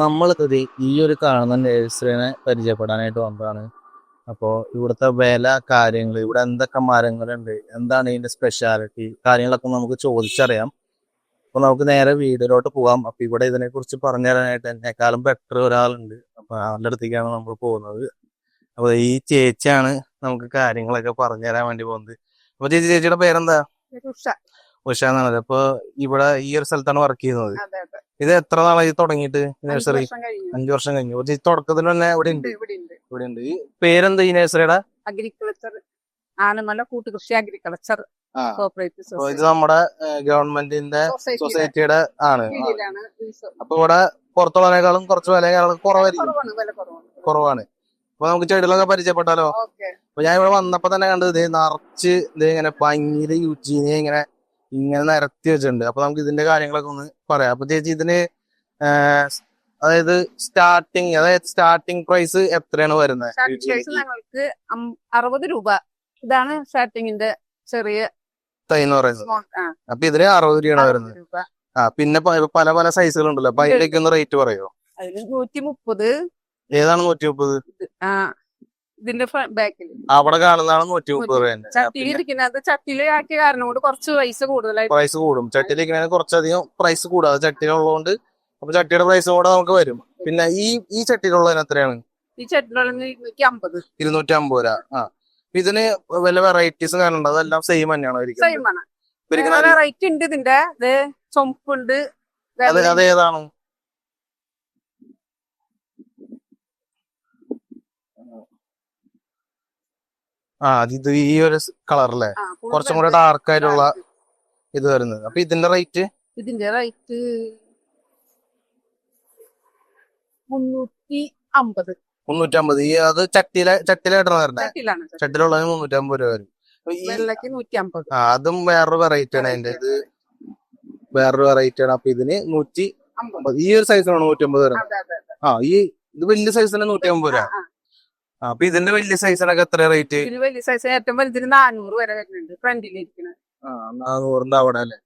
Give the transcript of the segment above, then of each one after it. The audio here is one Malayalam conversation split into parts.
നമ്മളിത് ഈ ഒരു കാണുന്ന നഴ്സറിനെ പരിചയപ്പെടാനായിട്ട് വന്നതാണ്. അപ്പോൾ ഇവിടുത്തെ വില, കാര്യങ്ങൾ, ഇവിടെ എന്തൊക്കെ മരങ്ങളുണ്ട്, എന്താണ് ഇതിന്റെ സ്പെഷ്യാലിറ്റി, കാര്യങ്ങളൊക്കെ നമുക്ക് ചോദിച്ചറിയാം. അപ്പൊ നമുക്ക് നേരെ വീടിലോട്ട് പോകാം. അപ്പൊ ഇവിടെ ഇതിനെ കുറിച്ച് പറഞ്ഞു തരാനായിട്ട് എന്നെക്കാളും ബെറ്റർ ഒരാളുണ്ട്. അപ്പൊ ആളുടെ അടുത്തേക്കാണ് നമ്മൾ പോകുന്നത്. അപ്പൊ ഈ ചേച്ചിയാണ് നമുക്ക് കാര്യങ്ങളൊക്കെ പറഞ്ഞു തരാൻ വേണ്ടി പോകുന്നത്. അപ്പൊ ചേച്ചിയുടെ പേരെന്താ? ഉഷ. ഉഷ എന്നാണത്. അപ്പൊ ഇവിടെ ഈ ഒരു സ്ഥലത്താണ് വർക്ക് ചെയ്യുന്നത്. അതെ അതെ. ഇത് എത്ര നാളായി തുടങ്ങിയിട്ട് നഴ്സറി? 5 വർഷം കഴിഞ്ഞു. 5 വർഷം കഴിഞ്ഞു. ചേച്ചി തുടക്കത്തിൽ തന്നെ ഇവിടെ ഉണ്ട്. ഇവിടെ ഉണ്ട്. ഇവിടെ ഉണ്ട്. ഈ പേരെന്താ ഈ നഴ്സറിയുടെ? അഗ്രികൾച്ചർ ആനമല കൂട്ടുകൃഷി അഗ്രികൾച്ചർ ആ. കോപ്പറേറ്റീവ് അപ്പൊ ഇത് നമ്മുടെ ഗവൺമെന്റിന്റെ സൊസൈറ്റിയുടെ ആണ്. കീഴിലാണ്. അപ്പൊ ഇവിടെ പുറത്തുള്ളതിനേക്കാളും കുറച്ച് വില കുറവായിരിക്കും. വില കുറവാണ്. കുറവാണ്. അപ്പൊ നമുക്ക് ചെടികളൊക്കെ പരിചയപ്പെട്ടാലോ? ഓക്കെ. അപ്പൊ ഞാൻ ഇവിടെ വന്നപ്പോ തന്നെ കണ്ടത് ഇത് നിറച്ച് ഇത് ഇങ്ങനെ ഭംഗിയില് യുജീനെ ഇങ്ങനെ നിരത്തി വെച്ചിട്ടുണ്ട്. അപ്പൊ നമുക്ക് ഇതിന്റെ കാര്യങ്ങളൊക്കെ ഒന്ന് പറയാം. അപ്പൊ ചേച്ചി ഇതിന് അതായത് സ്റ്റാർട്ടിങ് പ്രൈസ് എത്രയാണ് വരുന്നത്? ഞങ്ങൾക്ക് 60 രൂപ. ഇതാണ് സ്റ്റാർട്ടിങ്ങിന്റെ ചെറിയ തൈ എന്ന് പറയുന്നത്. അപ്പൊ ഇതിന് 60 രൂപയാണ് വരുന്നത്. പിന്നെ പല പല സൈസുകൾ ഉണ്ടല്ലോ. അപ്പൊ അതിലേക്ക് ഒന്ന് റേറ്റ് പറയോ? അതിന് 130. ഏതാണ് 130? ഇതിന്റെ ബാക്കിൽ അവിടെ കാണുന്നതാണ് 130 രൂപ. ചട്ടിയിലിരിക്കുന്നത് ചട്ടിയിൽ ആക്കിയ കാരണം കൊണ്ട് കുറച്ച് പൈസ കൂടുതലായി പ്രൈസ് കൂടും. ചട്ടിയിലിരിക്കുന്നതിന് കുറച്ചധികം പ്രൈസ് കൂടാതെ ചട്ടിയിലുള്ളതുകൊണ്ട് അപ്പൊ ചട്ടിയുടെ പ്രൈസും കൂടെ നമുക്ക് വരും. പിന്നെ ഈ ചട്ടിയിലുള്ളതിന് എത്രയാണ്? ഈ ചട്ടിയിലുള്ള 250. 250 രൂപ. ഇതിന് വല്ല വെറൈറ്റീസും കാണുന്നുണ്ട്? അതെല്ലാം സെയിം തന്നെയാണോ? സെയിം ആണ്. വെറൈറ്റി ഉണ്ട്. ഇതിന്റെ ചുമപ്പുണ്ട്. അതേതാണ്? ഇത് ഈ ഒരു കളറല്ലേ? കുറച്ചും കൂടെ ഡാർക്ക് ആയിട്ടുള്ള ഇത് വരുന്നത്. അപ്പൊ ഇതിന്റെ റേറ്റ്? ഇതിന്റെ റേറ്റ് 350. 350. ഈ അത് ചട്ടിയിലായിട്ടാണ് വരുന്നത്. ചട്ടിയിലുള്ളതിന് 350 രൂപ വരും. അതും വേറൊരു വെറൈറ്റി ആണ്. അതിന്റെ ഇത് വേറൊരു വെറൈറ്റി ആണ്. അപ്പൊ ഇതിന് 150. ഈ ഒരു സൈസാണ് 150 വരുന്നത്. ഇത് വലിയ സൈസിന് 150 രൂപ. അപ്പൊ ഇതിന്റെ വലിയ സൈസിനൊക്കെ എത്ര റേറ്റ്? വലിയ സൈസ് ഏറ്റവും വലുതിന് 400 വരെ വരുന്നുണ്ട്. ഫ്രണ്ടിലിരിക്കുന്നത് 400 അവിടെ അല്ലേ?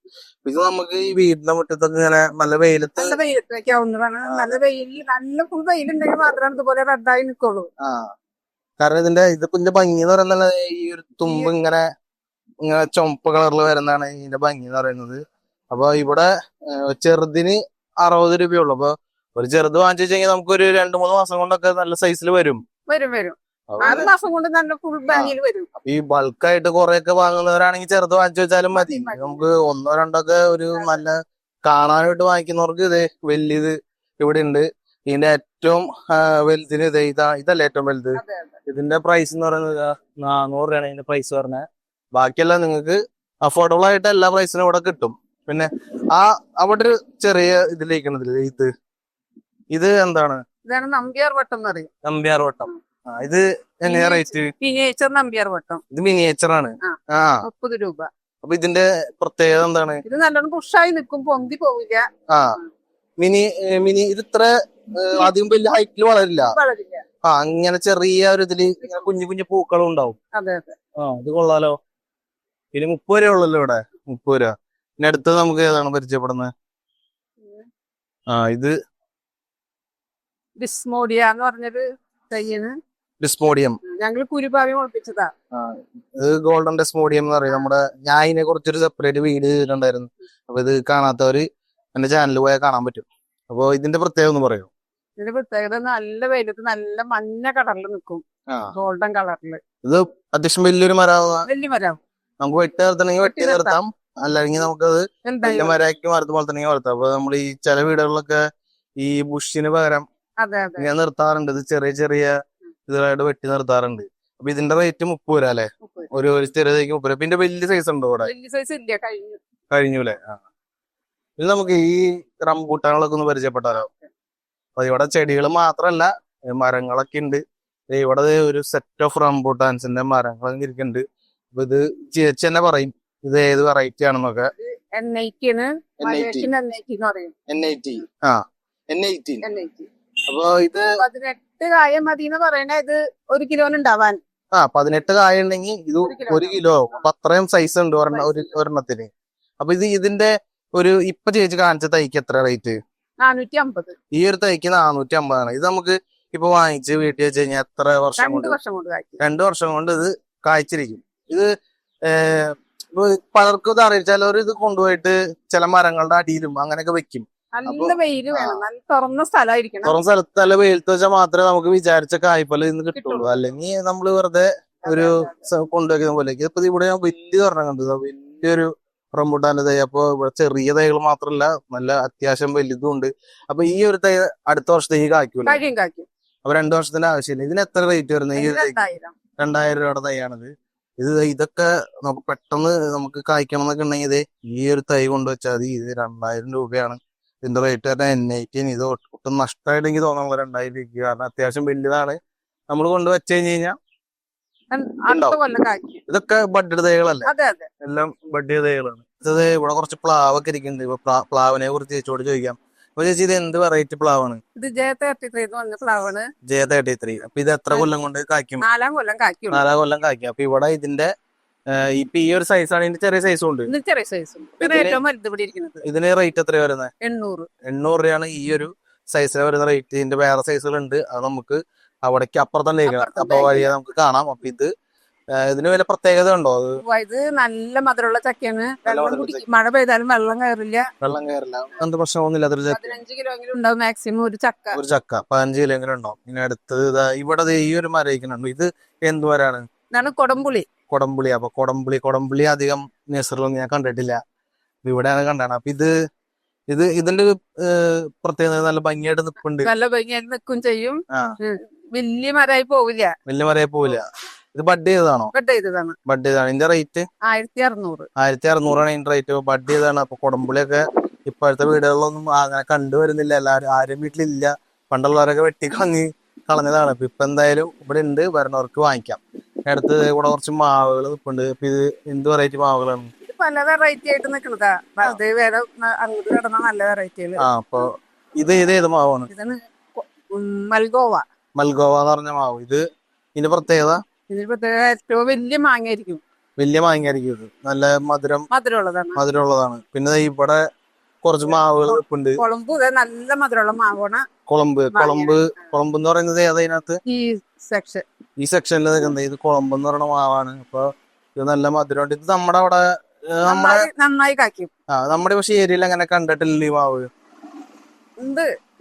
ഇത് നമുക്ക് ഈ വീടിന്റെ മുറ്റത്തൊക്കെ ഇങ്ങനെ നല്ല വെയിലത്ത് വെക്കാവുന്നതാണ്. നല്ല ഫുൾ വെയിലുണ്ടെങ്കിൽ മാത്രമാണ് ഇതുപോലെ റെഡായി നിൽക്കുള്ളൂ. കാരണം ഇതിന്റെ ഭംഗി എന്ന് പറയുന്നത് ഈ ഒരു തുമ്പ് ഇങ്ങനെ ചുമപ്പ് കളറിൽ വരുന്നതാണ് ഇതിന്റെ ഭംഗി എന്ന് പറയുന്നത്. അപ്പൊ ഇവിടെ ചെറുതിന് 60 രൂപയുള്ളൂ. അപ്പൊ ഒരു ചെറുത് വാങ്ങിച്ചു കഴിഞ്ഞാൽ നമുക്ക് ഒരു 2-3 മാസം കൊണ്ടൊക്കെ നല്ല സൈസിൽ വരും. 6 മാസം കൊണ്ട് നല്ല ഫുൾ ബാഗിൽ വരും. ഈ ബൾക്കായിട്ട് കുറെയൊക്കെ വാങ്ങുന്നവരാണെങ്കിൽ ചെറുത് വാങ്ങിച്ചു വെച്ചാലും മതി. നമുക്ക് 1-2 ഒക്കെ ഒരു നല്ല കാണാനായിട്ട് വാങ്ങിക്കുന്നവർക്ക് വലിയത് ഇവിടെ ഉണ്ട്. ഇതിന്റെ ഏറ്റവും വലുതിന് ഇതല്ലേ ഏറ്റവും വലുത്? ഇതിന്റെ പ്രൈസ് എന്ന് പറയുന്നത് 400 രൂപയാണ് ഇതിന്റെ പ്രൈസ് പറഞ്ഞത്. ബാക്കിയെല്ലാം നിങ്ങൾക്ക് അഫോർഡബിൾ ആയിട്ട് എല്ലാ പ്രൈസിനും ഇവിടെ കിട്ടും. പിന്നെ അവിടെ ഒരു ചെറിയ ഇതിലേക്കണതില്ലേ ഇത് എന്താണ്? ഇതാണ് നമ്പ്യാർ വട്ടം എന്ന് പറയും. നമ്പ്യാർ വട്ടം. ഇത് എങ്ങനെയാ റേറ്റ്? മിനിയേച്ചർ നമ്പ്യാർ വട്ടം. ഇത് മിനിയേച്ചർ ആണ്. 30 രൂപ. അപ്പൊ ഇതിന്റെ പ്രത്യേകത എന്താണ്? ഇത് നല്ലോണം പുഷായി നിൽക്കും, പൊന്തി പോവില്ല. മിനി ഇത് ഇത്ര ആദ്യം വലിയ ഹൈറ്റിൽ വളരില്ല. അങ്ങനെ ചെറിയ ഒരു ഇതില് കുഞ്ഞു കുഞ്ഞു പൂക്കളും ഉണ്ടാവും. അതെ അതെ. ഇത് കൊള്ളാലോ. പിന്നെ 30 രൂപ ഉള്ളല്ലോ ഇവിടെ. 30 രൂപ. പിന്നെ അടുത്ത് നമുക്ക് ഏതാണ് പരിചയപ്പെടുന്നത്? ഇത് ഡിസ്മോഡിയ എന്ന് പറഞ്ഞൊരു തയ്യന്. ഡിസ്മോഡിയം. ഞങ്ങൾ കുരുഭാവി മുളപ്പിച്ചതാ. ഇത് ഗോൾഡൻ ഡിസ്മോഡിയം എന്ന് പറയും. ഞാൻ ഇതിനെ കുറിച്ചൊരു സെപ്പറേറ്റ് വീഡിയോ ചെയ്തിട്ടുണ്ടായിരുന്നു. അപ്പൊ ഇത് കാണാത്തവര് എന്റെ ചാനലിൽ പോയാൽ കാണാൻ പറ്റും. അപ്പൊ ഇതിന്റെ പ്രത്യേകത ഒന്ന് പറയൂ. ഇതിന്റെ പ്രത്യേകത നല്ല വെയിലത്ത് നല്ല മഞ്ഞ കളറിൽ നിൽക്കും. ഗോൾഡൻ കളറില്. ഇത് അത്യാവശ്യം വലിയൊരു മരമാവും. വലിയ മരം. നമുക്ക് വെട്ടി നിർത്തണമെങ്കിൽ വെട്ടി നിർത്താം. അല്ലെങ്കിൽ നമുക്കത് വലിയ മരമാക്കി മരത്ത് വളർത്തണമെങ്കിൽ വളർത്താം. അപ്പൊ നമ്മൾ ഈ ചില വീടുകളിലൊക്കെ ഈ ബുഷിന് പകരം ഞാൻ നിർത്താറുണ്ട്. ഇത് ചെറിയ ചെറിയ ഇതായിട്ട് വെട്ടി നിർത്താറുണ്ട്. അപ്പൊ ഇതിന്റെ റേറ്റ് 30 രൂപ അല്ലെ? ഒരു ചെറിയതേക്ക് 30 രൂപ. പിന്നെ വലിയ സൈസ് ഉണ്ടോ ഇവിടെ? കഴിഞ്ഞൂലേ? ഇത് നമുക്ക് ഈ റംബൂട്ടാനുകളൊക്കെ ഒന്ന് പരിചയപ്പെട്ടാലോ? അപ്പൊ ഇവിടെ ചെടികൾ മാത്രല്ല മരങ്ങളൊക്കെ ഉണ്ട്. ഇവിടെ ഒരു സെറ്റ് ഓഫ് റംബൂട്ടാൻസിന്റെ മരങ്ങളൊക്കെ ഇരിക്കുന്നുണ്ട്. അപ്പൊ ഇത് ചേച്ചി തന്നെ പറയും ഇത് ഏത് വെറൈറ്റി ആണെന്നൊക്കെ. അപ്പൊ ഇത് 18 കായ മതി എന്ന് പറയണ. ഇത് 1 കിലോന് ഉണ്ടാവാൻ. 18 കായ ഉണ്ടെങ്കിൽ ഇത് 1 കിലോ. അപ്പൊ അത്രയും സൈസ് ഉണ്ട് ഒരെണ്ണത്തിന്. അപ്പൊ ഇതിന്റെ ഒരു ഇപ്പൊ ചേച്ചി കാണിച്ച തൈക്ക് എത്ര റേറ്റ്? 450. ഈ ഒരു തൈക്ക് 450 ഇത് നമുക്ക് ഇപ്പൊ വാങ്ങിച്ച് വീട്ടിൽ വെച്ച് കഴിഞ്ഞാൽ എത്ര വർഷം 2 കൊണ്ട്? വർഷം കൊണ്ട് കായ്ക്കും. 2 വർഷം കൊണ്ട് ഇത് കായ്ച്ചിരിക്കും. ഇത് ഇപ്പൊ പലർക്കും ഇത് അറിയില്ല. ചിലവർ ഇത് കൊണ്ടുപോയിട്ട് ചില മരങ്ങളുടെ അടിയിലും അങ്ങനെയൊക്കെ വെക്കും. നല്ല വെയില് വേണം, നല്ല തുറന്ന സ്ഥലമായിരിക്കണം. തുറന്ന സ്ഥലത്ത് നല്ല വെയിലത്ത് വെച്ചാൽ മാത്രമേ നമുക്ക് വിചാരിച്ച കായ്ഫലം ഇന്ന് കിട്ടുള്ളൂ. അല്ലെങ്കിൽ നമ്മൾ വെറുതെ ഒരു കൊണ്ടുവയ്ക്കുന്ന പോലെ. ഇപ്പൊ ഇവിടെ ഞാൻ വലിയ പറഞ്ഞ കണ്ടത്, വലിയൊരു റംബൂട്ടാന്റെ തൈ. അപ്പൊ ഇവിടെ ചെറിയ തൈകൾ മാത്രമല്ല, നല്ല അത്യാവശ്യം വലുതും ഉണ്ട്. അപ്പൊ ഈ ഒരു തൈ അടുത്ത വർഷത്തേക്ക് കായ്ക്കൂല. അപ്പൊ 2 വർഷത്തിന്റെ ആവശ്യമില്ല. ഇതിന് എത്ര റേറ്റ് വരുന്നത്? ഈ 2000 രൂപയുടെ തൈയാണിത്. ഇതൊക്കെ നമുക്ക് പെട്ടെന്ന് നമുക്ക് കായ്ക്കണം എന്നൊക്കെ ഉണ്ടെങ്കിൽ ഈ ഒരു തൈ കൊണ്ടുവച്ചാൽ മതി. ഇത് 2000 രൂപയാണ് ഇതിന്റെ റേറ്റ് വരുന്നത്. N18. ഇത് ഒട്ടും നഷ്ടമായിട്ട് എനിക്ക് തോന്നുന്നത് 2000 രൂപ. കാരണം അത്യാവശ്യം വലുതാണ്. നമ്മൾ കൊണ്ടുവച്ച് കഴിഞ്ഞ് കഴിഞ്ഞാൽ ഇതൊക്കെ ബഡ് തൈകളല്ലേ? എല്ലാം ബഡ് തൈകളാണ്. ഇത് ഇവിടെ കുറച്ച് പ്ലാവൊക്കെ ഇരിക്കുന്നുണ്ട്. ഇപ്പൊ പ്ലാവിനെ കുറിച്ച് ചേച്ചിയോട് ചോദിക്കാം. അപ്പൊ ചേച്ചി ഇത് എന്ത് വെറൈറ്റി പ്ലാവാണ്? ഇത് J33 എന്ന് പറഞ്ഞ പ്ലാവാണ്. J33. അപ്പൊ ഇത് എത്ര കൊല്ലം കൊണ്ട് കായ്ക്കും? 4 കൊല്ലം കായ്ക്കും. 4 കൊല്ലം കായ്ക്കും. അപ്പൊ ഇവിടെ ഇതിന്റെ ഇപ്പൊ ഈ ഒരു സൈസാണ്. ഇതിന്റെ ചെറിയ സൈസും ഉണ്ട്. ചെറിയ സൈസും. ഇതിന് റേറ്റ് എത്ര വരുന്നത്? 800 രൂപയാണ് ഈ ഒരു സൈസിന് വരുന്ന റേറ്റ്. ഇതിന്റെ വേറെ സൈസുകളുണ്ട്. അത് നമുക്ക് അവിടേക്ക് അപ്പുറത്തന്നെ അപ്പൊ വഴിയെ നമുക്ക് കാണാം. അപ്പൊ ഇതിന് വല്ല പ്രത്യേകത ഉണ്ടോ? ഇത് നല്ല മധുരമുള്ള ചക്കയാണ്. മഴ പെയ്താലും വെള്ളം കയറില്ല. എന്ത് പ്രശ്നമൊന്നുമില്ല. 15 കിലോ ഉണ്ടാവും മാക്സിമം ഒരു ചക്ക. 15 കിലോ എങ്കിലും ഉണ്ടാവും. പിന്നെ അടുത്തത് ഇവിടെ ഈ ഒരു മരയിക്കുന്നുണ്ട്. ഇത് എന്ത് മരാണ്? ഇതാണ് കൊടംപുളി. അപ്പൊ കൊടംപുളി അധികം നഴ്സറിലൊന്നും ഞാൻ കണ്ടിട്ടില്ല. ഇവിടെയാണ് കണ്ടാണ്. അപ്പൊ ഇതിന്റെ പ്രത്യേകത നല്ല ഭംഗിയായിട്ട് നിൽപ്പുണ്ട്. നല്ല ഭംഗിയായിട്ട് നിൽക്കും ചെയ്യും. വലിയ മരമായി പോവില്ല. ഇത് ബഡ് ചെയ്തതാണോ? ബഡ് ചെയ്തതാണ്. ഇതിന്റെ റേറ്റ് 1600. 1600 ഇതിന്റെ റേറ്റ്. ബഡ് ചെയ്തതാണ്. അപ്പൊ കൊടംപുളിയൊക്കെ ഇപ്പോഴത്തെ വീടുകളിലൊന്നും അങ്ങനെ കണ്ടുവരുന്നില്ല. ആരും വീട്ടിലില്ല. പണ്ടുള്ളവരൊക്കെ കളഞ്ഞതാണ്. ഇപ്പൊ എന്തായാലും ഇവിടെ ഉണ്ട്. വരുന്നവർക്ക് വാങ്ങിക്കാം. അടുത്ത് ഇവിടെ കുറച്ച് മാവുകൾ നിൽപ്പുണ്ട്. അപ്പൊ ഇത് എന്ത് വെറൈറ്റി മാവുകളാണ്? പല വെറൈറ്റി ആയിട്ട് നിൽക്കുന്നതാ. അങ്ങോട്ട് കിടന്ന നല്ല വെറൈറ്റികള്. അപ്പൊ ഇത് ഏത് മാവാണ്? ഇതാണ് മൽഗോവ എന്ന് പറഞ്ഞ മാവ്. ഇതിന്റെ പ്രത്യേകത ഏറ്റവും വലിയ മാങ്ങയായിരിക്കും. ഇത് നല്ല മധുരമുള്ളതാണ്. പിന്നെ ഇവിടെ കുറച്ച് മാവുകൾ ഉണ്ട്. കൊളമ്പ് നല്ല മധുരമുള്ള മാവാണ്. കൊളമ്പ് എന്ന് പറയുന്നത് ഏതിനകത്ത്? ഈ സെക്ഷനിൽ നിൽക്കുന്നത് ഇത് കൊളമ്പ് എന്ന് പറയുന്ന മാവാണ്. അപ്പൊ ഇത് നല്ല മധുരമുണ്ട്. ഇത് നമ്മുടെ അവിടെ നന്നായി കായ്ക്കും. നമ്മുടെ പക്ഷെ ഏരിയയിൽ അങ്ങനെ കണ്ടിട്ടില്ല ഈ മാവ്.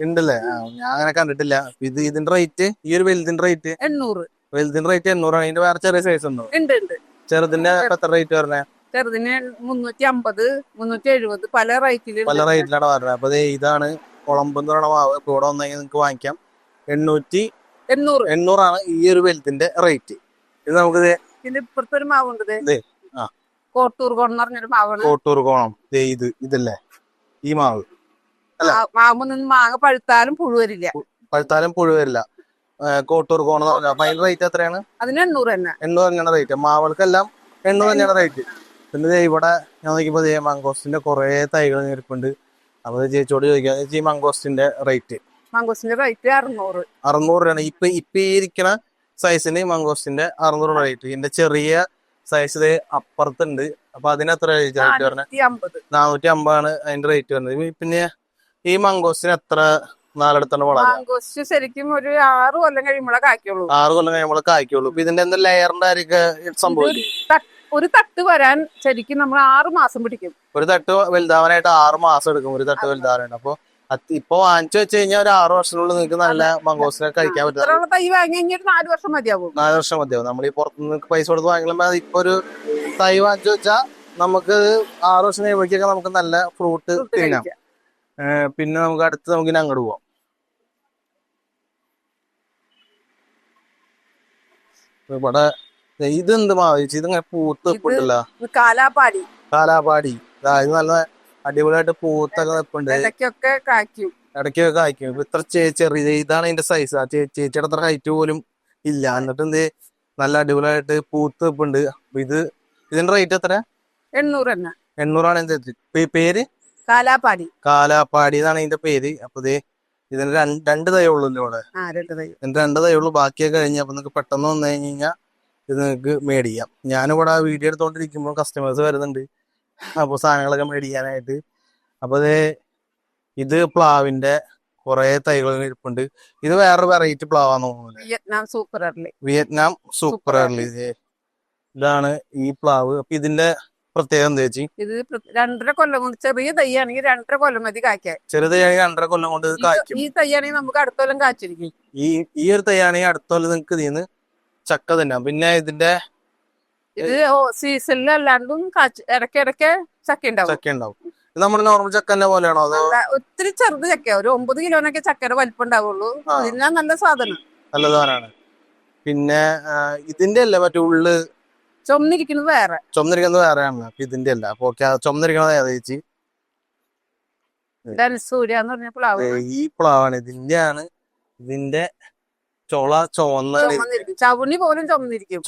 ഉണ്ടല്ലേ? ഞാൻ അങ്ങനെ കണ്ടിട്ടില്ല. ഇതിന്റെ റേറ്റ്, ഈ ഒരു വലുതിന്റെ റേറ്റ് 800. വലുതിന്റെ റേറ്റ് 800 ആണ്. ഇതിന്റെ വേറെ ചെറിയ സൈസ് ഉണ്ടോ? ചെറുതിന്റെ എത്ര റേറ്റ് പറഞ്ഞേ? ചെറുതിന് 350, 370 പല റേറ്റിലാണ് പറഞ്ഞത്. അപ്പൊ ഇതാണ് കൊളമ്പ് എന്ന് പറയുന്ന മാവ്. ഇപ്പൊ ഇവിടെ വന്നെങ്കിൽ നിങ്ങൾക്ക് വാങ്ങിക്കാം. 800 ആണ് ഈ ഒരു വലുതിന്റെ റേറ്റ്. ഇത് നമുക്ക് ഇപ്പുറത്തൊരു മാവുണ്ട്, കോട്ടൂർ കോണം എന്ന് പറഞ്ഞൊരു മാവാണ്. കോട്ടൂർ കോണം ഇതല്ലേ ഈ മാവ്? മാവുമ്പോ മാങ്ങ പഴുത്താലും പുഴു വരില്ല. കോട്ടൂർ കോണം എന്ന് പറഞ്ഞാൽ അതിന്റെ റേറ്റ് എത്രയാണ്? അതിന് 800 തന്നെ. 800 തന്നെയാണ് റേറ്റ്. മാവുകൾക്കെല്ലാം 800 തന്നെയാണ് റേറ്റ്. പിന്നെ ഇവിടെ ഞാൻ നോക്കിയപ്പോ മംഗോസ്റ്റിന്റെ കുറെ തൈകൾ ഇരിപ്പുണ്ട്. അപ്പൊ ചേച്ചിയോട് ചോദിക്കാം, ചേച്ചി മംഗോസ്റ്റിന്റെ റേറ്റ്? മംഗോസ്റ്റിന്റെ റേറ്റ് 600. 600 രൂപയാണ്. ഇപ്പൊ ഈ ഇരിക്കുന്ന സൈസിന് മംഗോസ്റ്റിന്റെ 600 റേറ്റ്. ഇതിന്റെ ചെറിയ സൈസ് അപ്പുറത്തുണ്ട്. അപ്പൊ അതിന് എത്ര റേറ്റ് പറഞ്ഞത്? 450 ആണ് അതിന്റെ റേറ്റ് വരുന്നത്. പിന്നെ ഈ മംഗോസ്റ്റിന് എത്ര നാലെടുത്താണ് വളരാ? മംഗോസ്റ്റ് ശരിക്കും ഒരു 6 കൊല്ലം കഴിയുമ്പോഴേ കായ്ക്കുള്ളൂ. 6 കൊല്ലം കഴിയുമ്പോഴേ കായ്ക്കുള്ളൂ. ഇപ്പൊ ഇതിന്റെ എന്താ ലെയറിന്റെ ആയിരിക്കും സംഭവിക്കും? ഒരു തട്ട് വരാൻ ശരിക്കും നമ്മൾ 6 മാസം പിടിക്കും. ഒരു തട്ട് വലുതാവാനായിട്ട് 6 മാസം എടുക്കും. ഒരു തട്ട് വലുതാവാനായിട്ട്. അപ്പൊ ഇപ്പൊ വാങ്ങിച്ചു വെച്ച് കഴിഞ്ഞാൽ ഒരു 6 വർഷത്തിനുള്ളിൽ നിങ്ങൾക്ക് നല്ല മംഗോസിനെ കഴിക്കാൻ പറ്റും. തൈ വാങ്ങി കഴിഞ്ഞാൽ 4 വർഷം മതിയാവും. 4 വർഷം മതിയാവും. നമ്മൾ ഈ പുറത്തുനിന്ന് പൈസ കൊടുത്ത് വാങ്ങിക്കുമ്പോൾ ഇപ്പൊ ഒരു തൈ വാങ്ങിച്ചു വെച്ചാൽ നമുക്ക് 6 വർഷം കഴിയുമ്പോഴേക്കൊക്കെ നമുക്ക് നല്ല ഫ്രൂട്ട് തിന്നാം. പിന്നെ നമുക്ക് നമുക്ക് അങ്ങോട്ട് പോവാം. ഇവിടെ ഇതെന്ത് മാവിച്ചു? ഇതിങ്ങനെ പൂത്ത് നിൽപ്പുണ്ടല്ലോ. കാലാപ്പാടി. ഇത് നല്ല അടിപൊളിയായിട്ട് പൂത്തൊക്കെ നിൽപ്പുണ്ട്. ഇടയ്ക്കൊക്കെ കായ്ക്കും. ഇപ്പൊ ഇത്ര ചെറിയ ഇതാണ് ഇതിന്റെ സൈസ്. ചേച്ചിയുടെ അത്ര ഹൈറ്റ് പോലും ഇല്ല. എന്നിട്ട് നല്ല അടിപൊളിയായിട്ട് പൂത്ത് നിൽപ്പുണ്ട്. ഇതിന്റെ റേറ്റ് എത്ര? 800 ആണ് ഇതിന്റെ പേര്. കാലാപ്പാടി എന്നാണ് ഇതിന്റെ പേര്. അപ്പൊ ഇതിന് 2 തൈ ഉള്ളൂ ഇവിടെ. 2 തൈ ഉള്ളൂ. ബാക്കിയൊക്കെ കഴിഞ്ഞപ്പോ നിങ്ങൾക്ക് പെട്ടെന്ന് വന്നു കഴിഞ്ഞാൽ ഇത് നിങ്ങൾക്ക് മേടിക്കാം. ഞാനിവിടെ വീഡിയോ എടുത്തോണ്ടിരിക്കുമ്പോൾ കസ്റ്റമേഴ്സ് വരുന്നുണ്ട്. അപ്പൊ സാധനങ്ങളൊക്കെ മേടിക്കാനായിട്ട്. അപ്പൊ ഇത് പ്ലാവിന്റെ കുറെ തൈകൾ ഇരിപ്പുണ്ട്. ഇത് വേറെ വെറൈറ്റി പ്ലാവാന്ന് തോന്നുന്നു. Vietnam super early. Vietnam super early. ഇതാണ് ഈ പ്ലാവ്. അപ്പൊ ഇതിന്റെ പ്രത്യേകത എന്താ ചേച്ചി? ഇത് 2.5 കൊല്ലം കൊണ്ട്, ചെറിയ തൈയാണെങ്കിൽ 2.5 കൊല്ലം മതി കായ്ക്കാൻ. ചെറിയ തൈയാണെങ്കിൽ 2.5 കൊല്ലം കൊണ്ട് ഇത് കായ്ക്കും. ഈ തൈയാണെങ്കിൽ നമുക്ക് അടുത്ത കൊല്ലം കാച്ചിരിക്കും. ഈ ഒരു തൈയാണെങ്കിൽ അടുത്ത കൊല്ലം നിങ്ങൾക്ക് ഇതിന്ന് ചക്ക തന്നെ. പിന്നെ ഇതിന്റെ ഇത് സീസണിൽ അല്ലാണ്ടും ഇടയ്ക്കിടയ്ക്ക് ചക്ക ഉണ്ടാവും. ഇത് നമ്മുടെ നോർമൽ ചക്കന്റെ പോലെയാണോ അതോ? ഒത്തിരി ചെറുത് ചക്ക, ഒരു 9 കിലോനൊക്കെ ചക്കയുടെ വലിപ്പം ഉണ്ടാവുള്ളൂ. ഇതിനാ നല്ല സാധനം, നല്ല സാധനമാണ്. പിന്നെ ഇതിന്റെ അല്ല മറ്റേ ഉള്ളു ചുമന്നിരിക്കുന്നത് വേറെ. ചുമന്നിരിക്കുന്നത് വേറെയാണ്. അപ്പൊ ഇതിന്റെ അല്ല. അപ്പൊ ചുമന്നിരിക്കുന്നത് ഏതാ ചേച്ചി? സൂര്യ എന്ന് പറഞ്ഞ പ്ലാവ്. ഈ പ്ലാവാണ്. ഇതിന്റെ ചുള ചവുണി പോലും ചുമന്നിരിക്കും.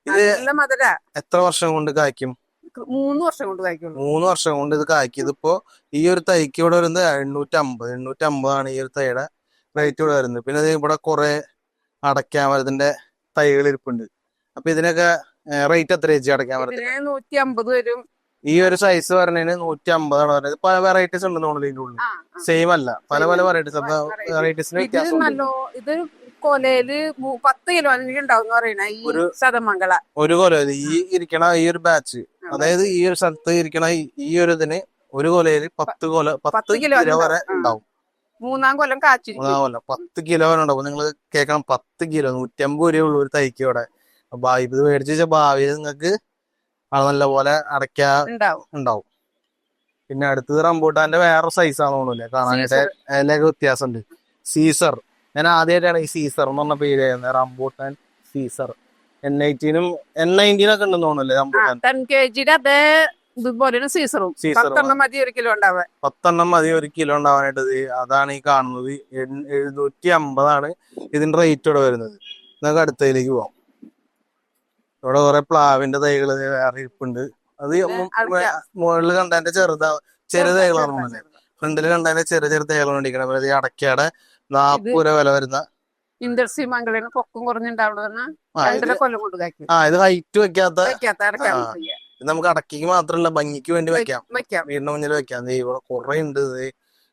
ഇത് നല്ല മധുര. എത്ര വർഷം കൊണ്ട് കായ്ക്കും? 3 വർഷം കൊണ്ട് കായ്ക്കുള്ളൂ. 3 വർഷം കൊണ്ട് ഇത് കായ്ക്കും. ഇതിപ്പോ ഈ ഒരു തൈക്ക് ഇവിടെ വരുന്നത് 850 ആണ് ഈ ഒരു തൈയുടെ റേറ്റ് ഇവിടെ വരുന്നത്. പിന്നെ ഇവിടെ കുറെ അടയ്ക്കാമരത്തിന്റെ തൈകൾ ഇരിപ്പുണ്ട്. അപ്പൊ ഇതിനൊക്കെ റേറ്റ് എത്ര ചേച്ചി? അടയ്ക്കാമരത്തിന് 150 വരും. ഈ ഒരു സൈസ് പറഞ്ഞതിന് 150 ആണ് പറഞ്ഞത്. പല വെറൈറ്റീസ് ഉണ്ടെന്ന് തോന്നുന്നു ഇതിന്റെ ഉള്ളിൽ. സെയിം അല്ല, പല വെറൈറ്റീസ്. അപ്പൊ വെറൈറ്റീസിന് വ്യത്യാസം. ഇത് കൊലയില് 10 കിലോ ഉണ്ടാവും പറയണ ഈ ശതമംഗള. ഒരു കൊല ഈ ഇരിക്കണ ഈ ഒരു ബാച്ച്, അതായത് ഈ ഒരു സ്ഥലത്ത് ഇരിക്കണ ഈ ഒരു ഇതിന് ഒരു കൊലയില് 10 കിലോ വരെ ഉണ്ടാവും. 3-ാം കൊല്ലം കാച്ചി. 3-ാം കൊല്ലം 10 കിലോ വരെ ഉണ്ടാവും. നിങ്ങൾ കേൾക്കണം, 10 കിലോ 150 രൂപ ഉള്ളൂ ഒരു തൈക്ക് ഇവിടെ. ഇത് മേടിച്ച് വെച്ചാൽ ഭാവിയിൽ നിങ്ങൾക്ക് നല്ല പോലെ ഉണ്ടാവും. പിന്നെ അടുത്തത് റംബൂട്ടാന്റെ വേറെ സൈസ് ആണെന്ന് തോന്നുന്നില്ലേ കാണാനായിട്ട്. അതിലൊക്കെ വ്യത്യാസമുണ്ട്. സീസർ. ഞാൻ ആദ്യമായിട്ടാണ് ഈ സീസർ എന്ന് പറഞ്ഞ പേര് ചെയ്യുന്നത്. Rambutan Caesar. N18 N19 ഒക്കെ ഉണ്ടെന്ന് തോന്നുന്നില്ലേ റംബൂട്ടാൻ? 10 kg അതേ ഇതുപോലെ സീസറും 10 മതി 1 കിലോ ഉണ്ടാവാൻ. 10 മതി 1 കിലോ ഉണ്ടാവാനായിട്ട്. അതാണ് ഈ കാണുന്നത്. 750 ആണ് ഇതിന്റെ റേറ്റ് ഇവിടെ വരുന്നത്. നമുക്ക് അടുത്തതിലേക്ക് പോവാം. ഇവിടെ കുറെ പ്ലാവിന്റെ തൈകൾ വേറെ ഇരിപ്പുണ്ട്. അത് മുകളിൽ കണ്ടതിന്റെ ചെറിയ തൈകളാണ് തോന്നുന്നത്. ഫ്രണ്ടില് കണ്ടതിന്റെ ചെറിയ തൈകളാണ് ഇരിക്കുന്നത്. ഈ അടയ്ക്കയുടെ 40 രൂപ വില വരുന്ന ഇൻഡസ്ട്രി മംഗളന് പൊക്കം കുറഞ്ഞുണ്ടാവുന്ന 2.5 കൊല്ലം കൊണ്ട് കായ്ക്കും. ഇത് ഹൈറ്റ് വെക്കാത്ത നമുക്ക് അടയ്ക്ക് മാത്രമല്ല ഭംഗിക്ക് വേണ്ടി വെക്കാം. വീടിന്റെ മുന്നിൽ വെക്കാം. ഇവിടെ കുറെ ഉണ്ട്.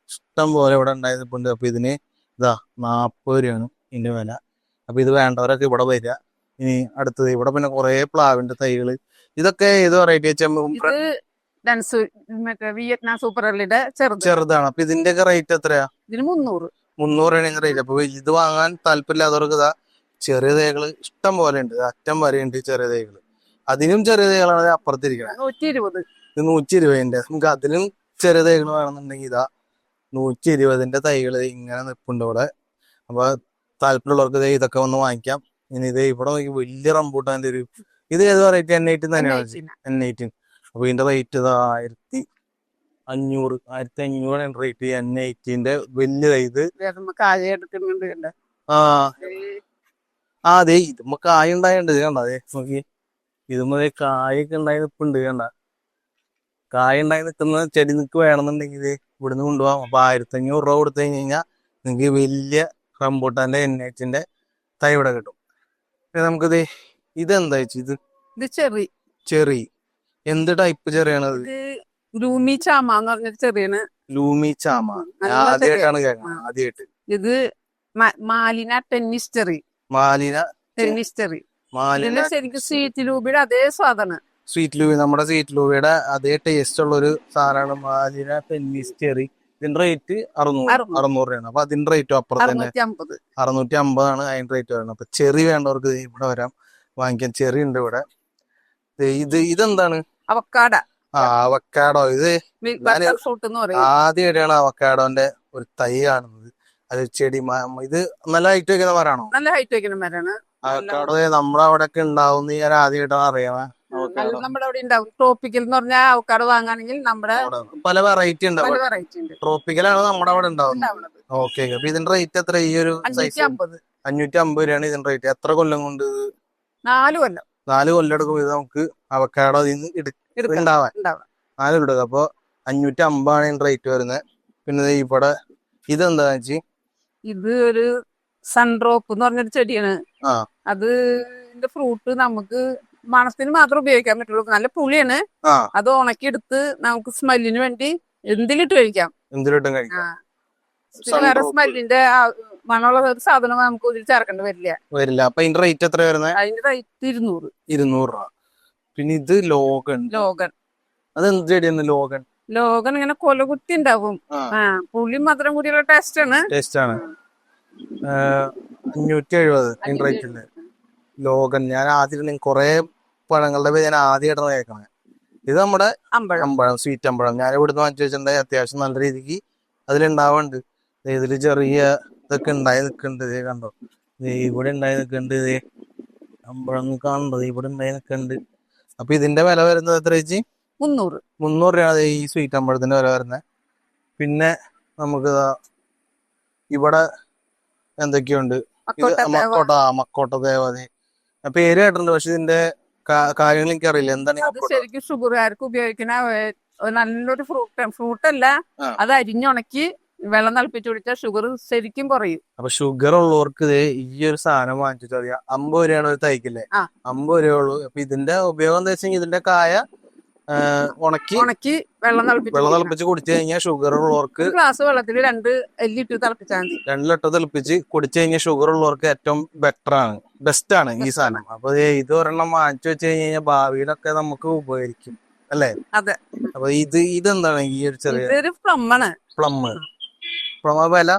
ഇഷ്ടം പോലെ ഇവിടെ ഉണ്ടായതുണ്ട്. അപ്പൊ ഇതിന് 40 രൂപയാണ് ഇതിന്റെ വില. അപ്പൊ ഇത് വേണ്ടവരൊക്കെ ഇവിടെ വരിക. ഇനി അടുത്തത് ഇവിടെ പിന്നെ കുറെ പ്ലാവിന്റെ തൈകള്. ഇതൊക്കെ ഏത് വെറൈറ്റി വിയറ്റ്നാം സൂപ്പർ അർലിയുടെ ചെറുതാണ്. അപ്പൊ ഇതിന്റെ ഒക്കെ റേറ്റ് എത്രയാ? ഇതിന് 300 ആണ് റേറ്റ്. അപ്പൊ ഇത് വാങ്ങാൻ താല്പര്യമില്ലാത്തവർക്ക് ചെറിയ തൈകള് ഇഷ്ടം പോലെ ഉണ്ട്. അറ്റം വരെയുണ്ട് ചെറിയ തൈകള്. അതിനും ചെറിയ തൈകളാണ് അപ്പുറത്തിരിക്കുന്നത്. 120. ഇത് 120. നമുക്ക് അതിലും ചെറിയ തൈകൾ വേണമെന്നുണ്ടെങ്കിൽ 120 തൈകള് ഇങ്ങനെ നിൽപ്പുണ്ട് ഇവിടെ. അപ്പൊ താല്പര്യമുള്ളവർക്ക് ഇതൊക്കെ ഒന്ന് വാങ്ങിക്കാം. ഇനി ഇവിടെ വലിയ റംബൂട്ടാന്റെ ഇത് ഏത് വെറൈറ്റി? N18 തന്നെയാണ്. N18. അപ്പൊ ഇതിന്റെ റേറ്റ് 1500 റേറ്റ്. N18 വലിയ ഇത് അതെ ഇതുമ്പോ കായ ഉണ്ടായിട്ടുണ്ട്. കണ്ട നോക്കി, ഇതുമ്പോ കായൊക്കെ ഉണ്ടായി നിൽപ്പുണ്ട്. കണ്ട കായ ഉണ്ടായി നിൽക്കുന്ന ചെടി നിൽക്ക് വേണമെന്നുണ്ടെങ്കിൽ ഇവിടുന്ന് കൊണ്ടുപോകാം. അപ്പൊ 1500 രൂപ കൊടുത്തു കഴിഞ്ഞാൽ നിങ്ങൾക്ക് വലിയ റംബൂട്ടാന്റെ N18 തൈ ഇവിടെ കിട്ടും. നമുക്കിത് ഇതെന്താ ഇത്? ചെറി. എന്ത് ടൈപ്പ് ചെറിയാണത്? ലൂമി ചാമ എന്ന് പറഞ്ഞൊരു ചെറിയാണ്. ലൂമി ചാമ ആദ്യമായിട്ടാണ് കേൾക്കുന്നത്. ആദ്യമായിട്ട്. ഇത് മാലിന ടെന്നിസ് ചെറി. ശരിക്കും സ്വീറ്റ് ലൂബിയുടെ അതേ സാധനം. സ്വീറ്റ് ലൂബി, നമ്മുടെ സ്വീറ്റ് ലൂബിയുടെ അതേ ടേസ്റ്റ് ഉള്ള ഒരു സാധനമാണ് മാലിന ടെന്നിസ് ചെറി. ഇതിന്റെ റേറ്റ് 600 രൂപയാണ്. അപ്പൊ അതിന്റെ റേറ്റും അപ്പുറത്ത് തന്നെ 650 ആണ് അതിന്റെ റേറ്റ് വരുന്നത്. അപ്പൊ ചെറി വേണ്ടവർക്ക് ഇവിടെ വരാം, വാങ്ങിക്കാൻ. ചെറി ഉണ്ട് ഇവിടെ. ഇതെന്താണ്? അവക്കാഡോ. ഇത് ആദ്യമായിട്ടാണ് അവക്കാഡോന്റെ ഒരു തൈ കാണുന്നത്. അത് ചെടി. ഇത് നല്ല ഹൈറ്റ് വെക്കുന്ന മരമാണോ? നല്ല ഹൈറ്റ് വെക്കുന്ന മരമാണ്. അവക്കാഡോ നമ്മുടെ അവിടെ ഒക്കെ ഉണ്ടാവും ഞാൻ ആദ്യമായിട്ടാണ് അറിയാം. നമ്മുടെ അവിടെ ഉണ്ടാവും. ട്രോപ്പിക്കൽ എന്ന് പറഞ്ഞാൽ അവക്കാഡോ വാങ്ങാണെങ്കിൽ നമ്മുടെ പല വെറൈറ്റി ഉണ്ട്. ട്രോപ്പിക്കലാണ് നമ്മുടെ അവിടെ ഉണ്ടാവുന്നത്. ഓക്കെ. അപ്പൊ ഇതിന്റെ റേറ്റ് എത്ര? ഈ ഒരു 550 രൂപയാണ് ഇതിന്റെ റേറ്റ്. എത്ര കൊല്ലം കൊണ്ട്? 4 കൊല്ലം. 4 കൊല്ലം എടുക്കും ഇത് നമുക്ക് അവക്കാഡോ ഉണ്ടാവാൻ. 4 കൊല്ലം എടുക്കും. അപ്പൊ 550 ആണ് ഇതിന്റെ റേറ്റ് വരുന്നത്. പിന്നെ ഇവിടെ ഇതെന്താ വെച്ചി? ഇത് ഒരു സൺഡ്രോപ്പ് എന്ന് പറഞ്ഞൊരു ചെടിയാണ്. അത് ഇതിന്റെ ഫ്രൂട്ട് നമുക്ക് മണത്തിന് മാത്രം ഉപയോഗിക്കാൻ പറ്റുള്ളൂ. നല്ല പുളിയാണ്. അത് ഉണക്കിയെടുത്ത് നമുക്ക് സ്മെല്ലിന് വേണ്ടി എന്തിലിട്ട് കഴിക്കാം. എന്തിലിട്ടും കഴിക്കാം. വേറെ സ്മെല്ലിന്റെ മണമുള്ള ഒരു സാധനം നമുക്ക് ഇതിൽ ചേർക്കേണ്ടി വരില്ല. അപ്പൊ ഇതിന്റെ റേറ്റ് എത്ര വരുന്നത്? അതിന്റെ റേറ്റ് 200 രൂപ. പിന്നെ ഇത് ലോഗൻ. അത് എന്ത് ചെടിയാണ് ലോഗൻ? ലോഗൻ ഇങ്ങനെ കൊലകുത്തി ഉണ്ടാവും. പുളി മധുരം കൂടിയുള്ള ടേസ്റ്റ് ആണ്. 570 റേറ്റില് ലോഗൻ. ഞാൻ ആദ്യം കുറെ പഴങ്ങളുടെ പേര് ഞാൻ ആദ്യമായിട്ടാണ് കേൾക്കണേ. ഇത് നമ്മുടെ അമ്പഴം, സ്വീറ്റ് അമ്പഴം. ഞാൻ ഇവിടുന്ന് വാങ്ങിച്ചു വെച്ചിട്ടുണ്ടെങ്കിൽ അത്യാവശ്യം നല്ല രീതിക്ക് അതിലുണ്ടാവുന്നുണ്ട്. ഇതില് ചെറിയ ഇതൊക്കെ ഉണ്ടായി നിൽക്കുന്നുണ്ട്. ഇതേ കണ്ടോ, ഇവിടെ ഉണ്ടായി നിൽക്കുന്നുണ്ട്. ഇതേ അമ്പഴം കാണുന്നത് ഇവിടെ ഉണ്ടായി നിൽക്കുന്നുണ്ട്. അപ്പൊ ഇതിന്റെ വില വരുന്നത് എത്ര ചേച്ചി? 300 രൂപയാണ് ഈ സ്വീറ്റ് അമ്പഴത്തിന്റെ വില വരുന്നത്. പിന്നെ നമുക്ക് ഇവിടെ എന്തൊക്കെയുണ്ട്? മക്കോട്ട ദേവത പേര് കേട്ടിട്ടുണ്ട്. പക്ഷെ ഇതിന്റെ കാര്യങ്ങൾ എനിക്കറിയില്ല. എന്താണ്? ശരിക്കും ഷുഗറുകാർക്ക് ഉപയോഗിക്കുന്ന നല്ലൊരു ഫ്രൂട്ടല്ല. അത് അരിഞ്ഞുണക്കി വെള്ളം തിളപ്പിച്ച് കുടിച്ചാൽ ഷുഗർ ശരിക്കും കുറയും. അപ്പൊ ഷുഗർ ഉള്ളവർക്ക് ഈ ഒരു സാധനം വാങ്ങിച്ചിട്ട് അറിയാം. 50 രൂപയാണ് ഒരു തൈക്കില്ലേ? 50 രൂപ ഉള്ളൂ. അപ്പൊ ഇതിന്റെ ഉപയോഗം എന്താ വെച്ചാൽ ഇതിന്റെ കായ ഉണക്കി വെള്ളം തിളപ്പിച്ച് കുടിച്ചു കഴിഞ്ഞാൽ ഷുഗർ ഉള്ളവർക്ക് ഗ്ലാസ് വെള്ളത്തിൽ 2 ലിറ്റർ തിളപ്പിച്ചാൽ മതി. 2 ലിറ്റർ തിളപ്പിച്ച് കുടിച്ചു കഴിഞ്ഞാൽ ഷുഗർ ഉള്ളവർക്ക് ഏറ്റവും ബെസ്റ്റ് ആണ് ഈ സാധനം. അപ്പൊ ഇത് ഒരെണ്ണം വാങ്ങിച്ചു വെച്ച് കഴിഞ്ഞാൽ ഭാവിയിലൊക്കെ നമുക്ക് ഉപകരിക്കും അല്ലേ? അതെ. അപ്പൊ ഇതെന്താണ് ഈ ഒരു ചെറിയ പ്ലം വില?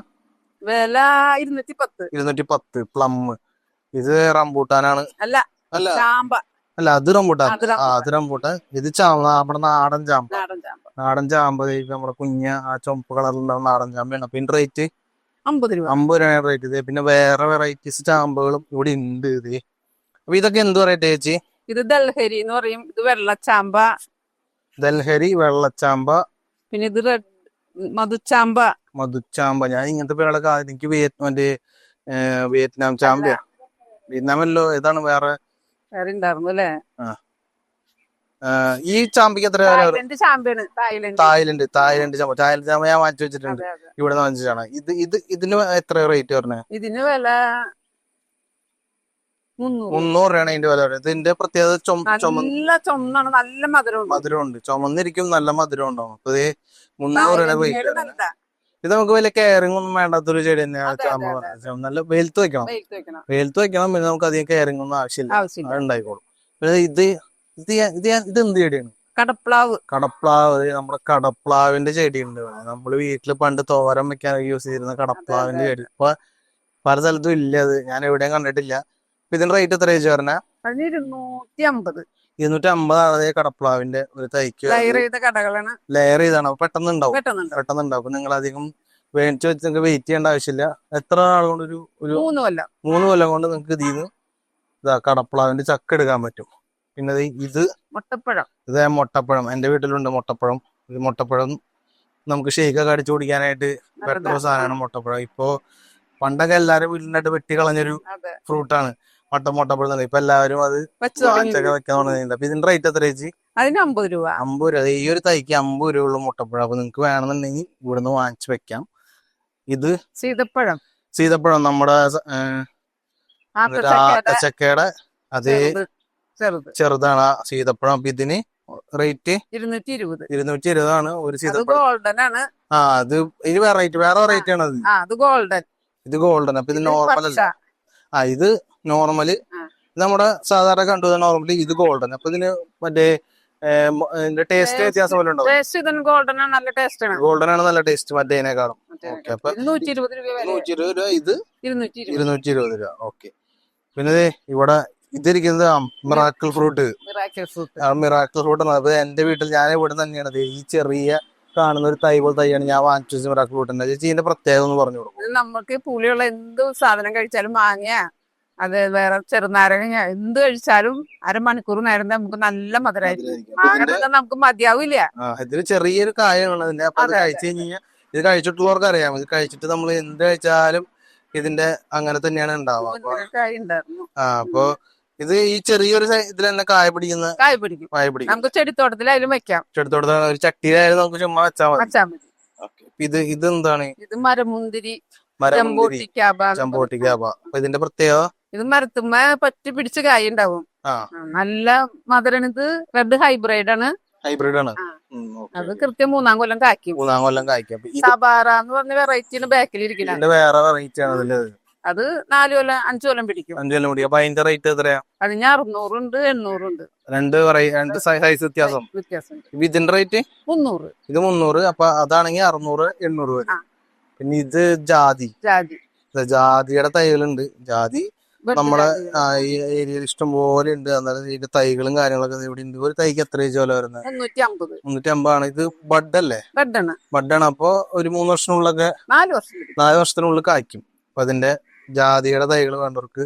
210 പ്ലം. ഇത് റംബൂട്ടാനാണ്. അല്ല, അത് റംബൂട്ടാൻ. അത് റംബൂട്ടാൻ. ഇത് നമ്മുടെ നാടൻ ചാമ്പ. നമ്മുടെ കുഞ്ഞ ആ ചുമപ്പ് കളറിലുണ്ടാവും നാടൻ ചാമ്പയാണ്. അപ്പൊ ഇതിന്റെ റേറ്റ് 50 രൂപ. 50 രൂപയാണ് റേറ്റ്. ഇത് പിന്നെ വേറെ വെറൈറ്റീസ് ചാമ്പകളും ഇവിടെ ഉണ്ട്. ഇത് അപ്പൊ ഇതൊക്കെ എന്ത് പറയട്ടെ ചേച്ചി? ഇത് ദൽഹരി എന്ന് പറയും. ഇത് വെള്ളച്ചാമ്പ. വെള്ളച്ചാമ്പ. പിന്നെ ഇത് മധുച്ചാമ്പ. ഞാൻ ഇങ്ങനത്തെ പേരുകളൊക്കെ എനിക്ക് വിയറ്റ്നാം ചാമ്പയാ. വിയറ്റ്നാമല്ലോ, ഏതാണ് വേറെ ഉണ്ടായിരുന്നു അല്ലേ? ഈ ചാമ്പയ്ക്ക് എത്ര? തായ്ലൻഡ് ചാമ്പ ഞാൻ വാങ്ങിച്ചു വെച്ചിട്ടുണ്ട്. ഇവിടെ വാങ്ങിച്ചാണ്. ഇതിന് എത്ര റേറ്റ് പറഞ്ഞത്? ഇതിന് വില 300 രൂപയാണ് ഇതിന്റെ വില. ഇതിന്റെ പ്രത്യേകത നല്ല മധുരമുണ്ട്. ചുമന്നിരിക്കും, നല്ല മധുരം ഉണ്ടാവും. അപ്പൊ 300 രൂപ റേറ്റ്. ഇത് നമുക്ക് വലിയ കെയറിംഗ് ഒന്നും വേണ്ടാത്തൊരു ചെടി തന്നെയാണ്. നല്ല വെയിലത്ത് വെക്കണം. പിന്നെ നമുക്ക് അധികം കെയറിംഗ് ഒന്നും ആവശ്യമില്ല, അത് ഉണ്ടായിക്കോളും. പിന്നെ ഇത് എന്ത് ചെടിയാണ്? കടപ്ലാവ്. നമ്മുടെ കടപ്ലാവിന്റെ ചെടി ഉണ്ട്. നമ്മള് വീട്ടില് പണ്ട് തോരൻ വെക്കാൻ യൂസ് ചെയ്തിരുന്ന കടപ്ലാവിന്റെ ചെടി ഇപ്പൊ പല സ്ഥലത്തും ഇല്ല. അത് ഞാൻ എവിടെയും കണ്ടിട്ടില്ല. ഇതിന്റെ റേറ്റ് എത്ര ചേച്ചി പറഞ്ഞ? 250 ആണ് കടപ്ലാവിന്റെ ഒരു തൈക്ക്. ലെയർ ചെയ്താണ്. പെട്ടെന്ന് ഉണ്ടാവും. അപ്പൊ നിങ്ങൾ അധികം വേണിച്ച് വെച്ച് നിങ്ങൾക്ക് വെയിറ്റ് ചെയ്യേണ്ട ആവശ്യമില്ല. എത്ര നാൾ കൊണ്ട്? ഒരു 3 കൊല്ലം കൊണ്ട് നിങ്ങൾക്ക് ഇതിന്ന് കടപ്ലാവിന്റെ ചക്ക എടുക്കാൻ പറ്റും. പിന്നെ ഇത് മുട്ടപ്പഴം. എന്റെ വീട്ടിലുണ്ട് മുട്ടപ്പഴം. ഇത് മുട്ടപ്പഴം നമുക്ക് ഷേക്കൊക്കെ അടിച്ചു കുടിക്കാനായിട്ട് പറ്റുന്ന സാധനമാണ് മുട്ടപ്പഴം. ഇപ്പൊ പണ്ടൊക്കെ എല്ലാരും വീട്ടിലായിട്ട് വെട്ടി കളഞ്ഞൊരു ഫ്രൂട്ടാണ് മുട്ടപ്പഴം. ഇപ്പൊ എല്ലാവരും അത് വെക്കാൻ തുടങ്ങിയിട്ടുണ്ട്. അപ്പൊ ഇതിന്റെ റേറ്റ് എത്ര ചേച്ചി? 50 രൂപ. ഈ ഒരു തൈക്ക് 50 രൂപ ഉള്ള മുട്ടപ്പഴം. അപ്പൊ നിങ്ങക്ക് വേണമെന്നുണ്ടെങ്കിൽ ഇവിടുന്ന് വാങ്ങിച്ചു വെക്കാം. ഇത് സീതപ്പഴം നമ്മുടെ ചക്കയുടെ അതേ ചെറുതാണ് സീതപ്പഴം. അപ്പൊ ഇതിന് റേറ്റ് 220 ആണ് ഒരു സീതപ്പഴം. അത് ഇത് വേറെ വെറൈറ്റി ആണ്. ഇത് ഗോൾഡൻ. അപ്പൊ ഇത് നോർമൽ അല്ല. ഇത് നോർമല് നമ്മുടെ സാധാരണ കണ്ടു നോർമലി. ഇത് ഗോൾഡൻ. അപ്പൊ ഇതിന് മറ്റേ ടേസ്റ്റ് വ്യത്യാസം പോലെ ഉണ്ടോ? ഗോൾഡൻ ആണ് നല്ല ടേസ്റ്റ് മറ്റേതിനേക്കാളും. അപ്പൊ 120 രൂപ. ഇത് 220 രൂപ. ഓക്കെ. പിന്നെ ഇവിടെ ഇതിരിക്കുന്നത് മിറാക്കിൾ ഫ്രൂട്ട്. അപ്പൊ എന്റെ വീട്ടിൽ ഞാൻ ഇവിടെ തന്നെയാണ് ഈ ചെറിയ കാണുന്ന ഒരു തൈ പോലെ തൈയാണ് ഞാൻ വാങ്ങിച്ചു മിറാക്കിൾ ഫ്രൂട്ടിന്റെ. ചേച്ചി ഇതിന്റെ പ്രത്യേകത ഒന്ന് പറഞ്ഞു കൊടുക്കും. നമുക്ക് പുളിയുള്ള എന്ത് സാധനം കഴിച്ചാലും മാങ്ങ, അത് വേറെ ചെറുനാരങ്ങ എന്ത് കഴിച്ചാലും അരമണിക്കൂർ നേരം നമുക്ക് നല്ല മധുരമായിരിക്കും. നമുക്ക് മതിയാവില്ല. ഇതിന് ചെറിയൊരു കായാണ് അതിന്റെ. അപ്പൊ അത് കഴിച്ചു കഴിഞ്ഞാൽ ഇത് കഴിച്ചിട്ടുള്ളവർക്ക് അറിയാം. ഇത് കഴിച്ചിട്ട് നമ്മൾ എന്ത് കഴിച്ചാലും ഇതിന്റെ അങ്ങനെ തന്നെയാണ് ഉണ്ടാവുക. അപ്പൊ ഇത് ഈ ചെറിയൊരു ഇതിൽ തന്നെ കായ പിടിക്കും. നമുക്ക് ചെടിത്തോട്ടത്തിലായാലും വെക്കാം. ചെടിത്തോട്ടത്തിൽ ഒരു ചട്ടിയിലായാലും നമുക്ക് ചുമ്മാ വെച്ചാൽ മതി. ഇത് എന്താണ്? ഇത് മരമുന്തിരി. ചമ്പോട്ടിക്കാബ. അപ്പൊ ഇതിന്റെ പ്രത്യേകത? ഇത് മരത്തുമ്മ പറ്റി പിടിച്ച് കായ ഉണ്ടാവും. നല്ല മധുരം. ഇത് റെഡ് ഹൈബ്രിഡ് ആണ്. അത് കൃത്യം 3-ാം കൊല്ലം കായ്ക്കും. 3-ാം കൊല്ലം കായ്ക്കും. സബാറ എന്ന് പറഞ്ഞ വെറൈറ്റിന് ബാക്കിലിരിക്കുന്നത് വേറെ വെറൈറ്റി ആണ് അതില്. അത് 4 കൊല്ലം 5 കൊല്ലം പിടിക്കും. 5 കൊല്ലം പിടിക്കും. അപ്പൊ അതിന്റെ റേറ്റ് എത്രയാ? അതിന് 600 ഉണ്ട്, 800 ഉണ്ട്. രണ്ട് സൈസ് വ്യത്യാസം. ഇതിന്റെ റേറ്റ് 300. ഇത് 300. അപ്പൊ അതാണെങ്കിൽ 600, 800 വരും. പിന്നെ ഇത് ജാതിയുടെ തൈകളുണ്ട്. ജാതി നമ്മളെ ഈ ഏരിയയിൽ ഇഷ്ടം പോലെ ഉണ്ട്. അന്നേരം ഇതിന്റെ തൈകളും കാര്യങ്ങളൊക്കെ ഇവിടെ ഉണ്ട്. ഒരു തൈക്ക് എത്ര വില വരുന്നത്? 350 ആണ്. ഇത് ബഡല്ലേ? ബഡാണ്. അപ്പൊ ഒരു 3 വർഷത്തിനുള്ളിലൊക്കെ 4 വർഷത്തിനുള്ളിൽ കായ്ക്കും. അപ്പൊ അതിന്റെ ജാതിയുടെ തൈകൾ വേണ്ടവർക്ക്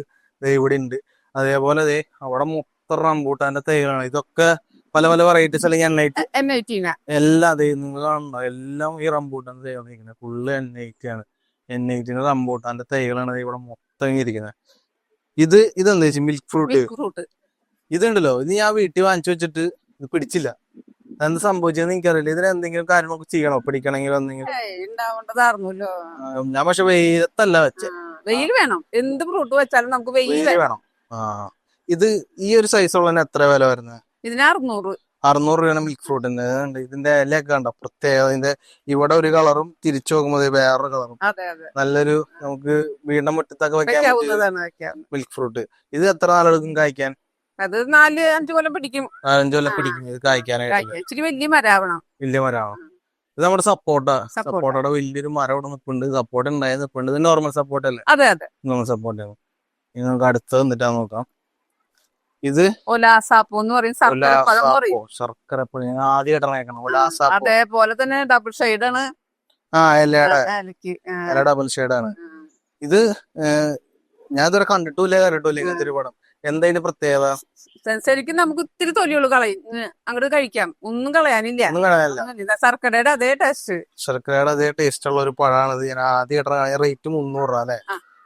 ഇവിടെ ഉണ്ട്. അതേപോലെ അവിടെ മൊത്തം റംബൂട്ടാന്റെ തൈകളാണ്. ഇതൊക്കെ പല പല വെറൈറ്റീസ് അല്ലെങ്കിൽ എല്ലാം നിങ്ങൾ കാണുന്നുണ്ടോ? എല്ലാം ഈ റംബൂട്ടാന്റെ തൈകളാണ്. ഫുള്ള് N80 ആണ്. N80 റംബൂട്ടാന്റെ തൈകളാണ് ഇവിടെ മൊത്തം ഇരിക്കുന്നത്. ഇതെന്താ വെച്ചാൽ മിൽക്ക് ഫ്രൂട്ട്. ഇതുണ്ടല്ലോ, ഇത് ഞാൻ വീട്ടിൽ വാങ്ങിച്ചു വെച്ചിട്ട് ഇത് പിടിച്ചില്ല. എന്ത് സംഭവിച്ചെന്ന് എനിക്കറിയില്ല. ഇതിന് എന്തെങ്കിലും കാര്യങ്ങളൊക്കെ ചെയ്യണോ പിടിക്കണമെങ്കിൽ? എന്തെങ്കിലും ഞാൻ പക്ഷെ വെയിലത്തല്ല വെച്ചേ. വെയിൽ വേണം. എന്ത് ഫ്രൂട്ട് വെച്ചാലും നമുക്ക് വെയിൽ വേണം. ഇത് ഈ ഒരു സൈസ് ഉള്ളതിന് എത്ര വില വരുന്നത്? ഇതിന് 600 രൂപയാണ് മിൽക്ക് ഫ്രൂട്ടിന്. ഇതിന്റെ ഇലയൊക്കെ കണ്ടോ? പ്രത്യേകത ഇതിന്റെ ഇവിടെ ഒരു കളറും തിരിച്ചു നോക്കുമ്പോൾ വേറൊരു കളറും. നല്ലൊരു നമുക്ക് വീടിന്റെ മുറ്റത്തൊക്കെ വെക്കാൻ മിൽക്ക് ഫ്രൂട്ട്. ഇത് എത്ര നാളെടുക്കും കായ്ക്കാൻ? അത് 4-5 കൊല്ലം പിടിക്കും. 5 കൊല്ലം പിടിക്കും ഇത് കായ്ക്കാനായിട്ട്. ഇച്ചിരി വലിയ മരമാവണം. ഇത് നമ്മുടെ സപ്പോർട്ടയുടെ വലിയൊരു മരം ഇവിടെ നിൽപ്പുണ്ട്. സപ്പോർട്ട് ഉണ്ടായി നിൽപ്പുണ്ട്. ഇത് നോർമൽ സപ്പോർട്ട് അല്ലേ? അതെ. നോർമൽ സപ്പോർട്ടാണ്. ഇനി നമുക്ക് അടുത്തത് എന്നിട്ടാ നോക്കാം. ഇത് ശർക്കരപ്പഴം. ഞാൻ ആദ്യമായിട്ടാണ്. അതേപോലെ തന്നെ ഡബിൾ ഷെയ്ഡാണ്. ഡബിൾ ഷെയ്ഡാണ്. ഇത് ഞാൻ ഇതുവരെ കണ്ടിട്ടില്ല ഇങ്ങനത്തെ ഒരു പടം. എന്താ ഇതിന്റെ പ്രത്യേകത? ശരിക്കും നമുക്ക് ഇത്തിരി തൊലിയുള്ളൂ അങ്ങോട്ട് കഴിക്കാം. ഒന്നും കളയാനില്ല. ശർക്കരയുടെ അതേ ടേസ്റ്റ് ഉള്ള ഒരു പഴമാണിത്. ഞാൻ ആദ്യമായിട്ടാണ്. റേറ്റ് 300 രൂപ അല്ലെ?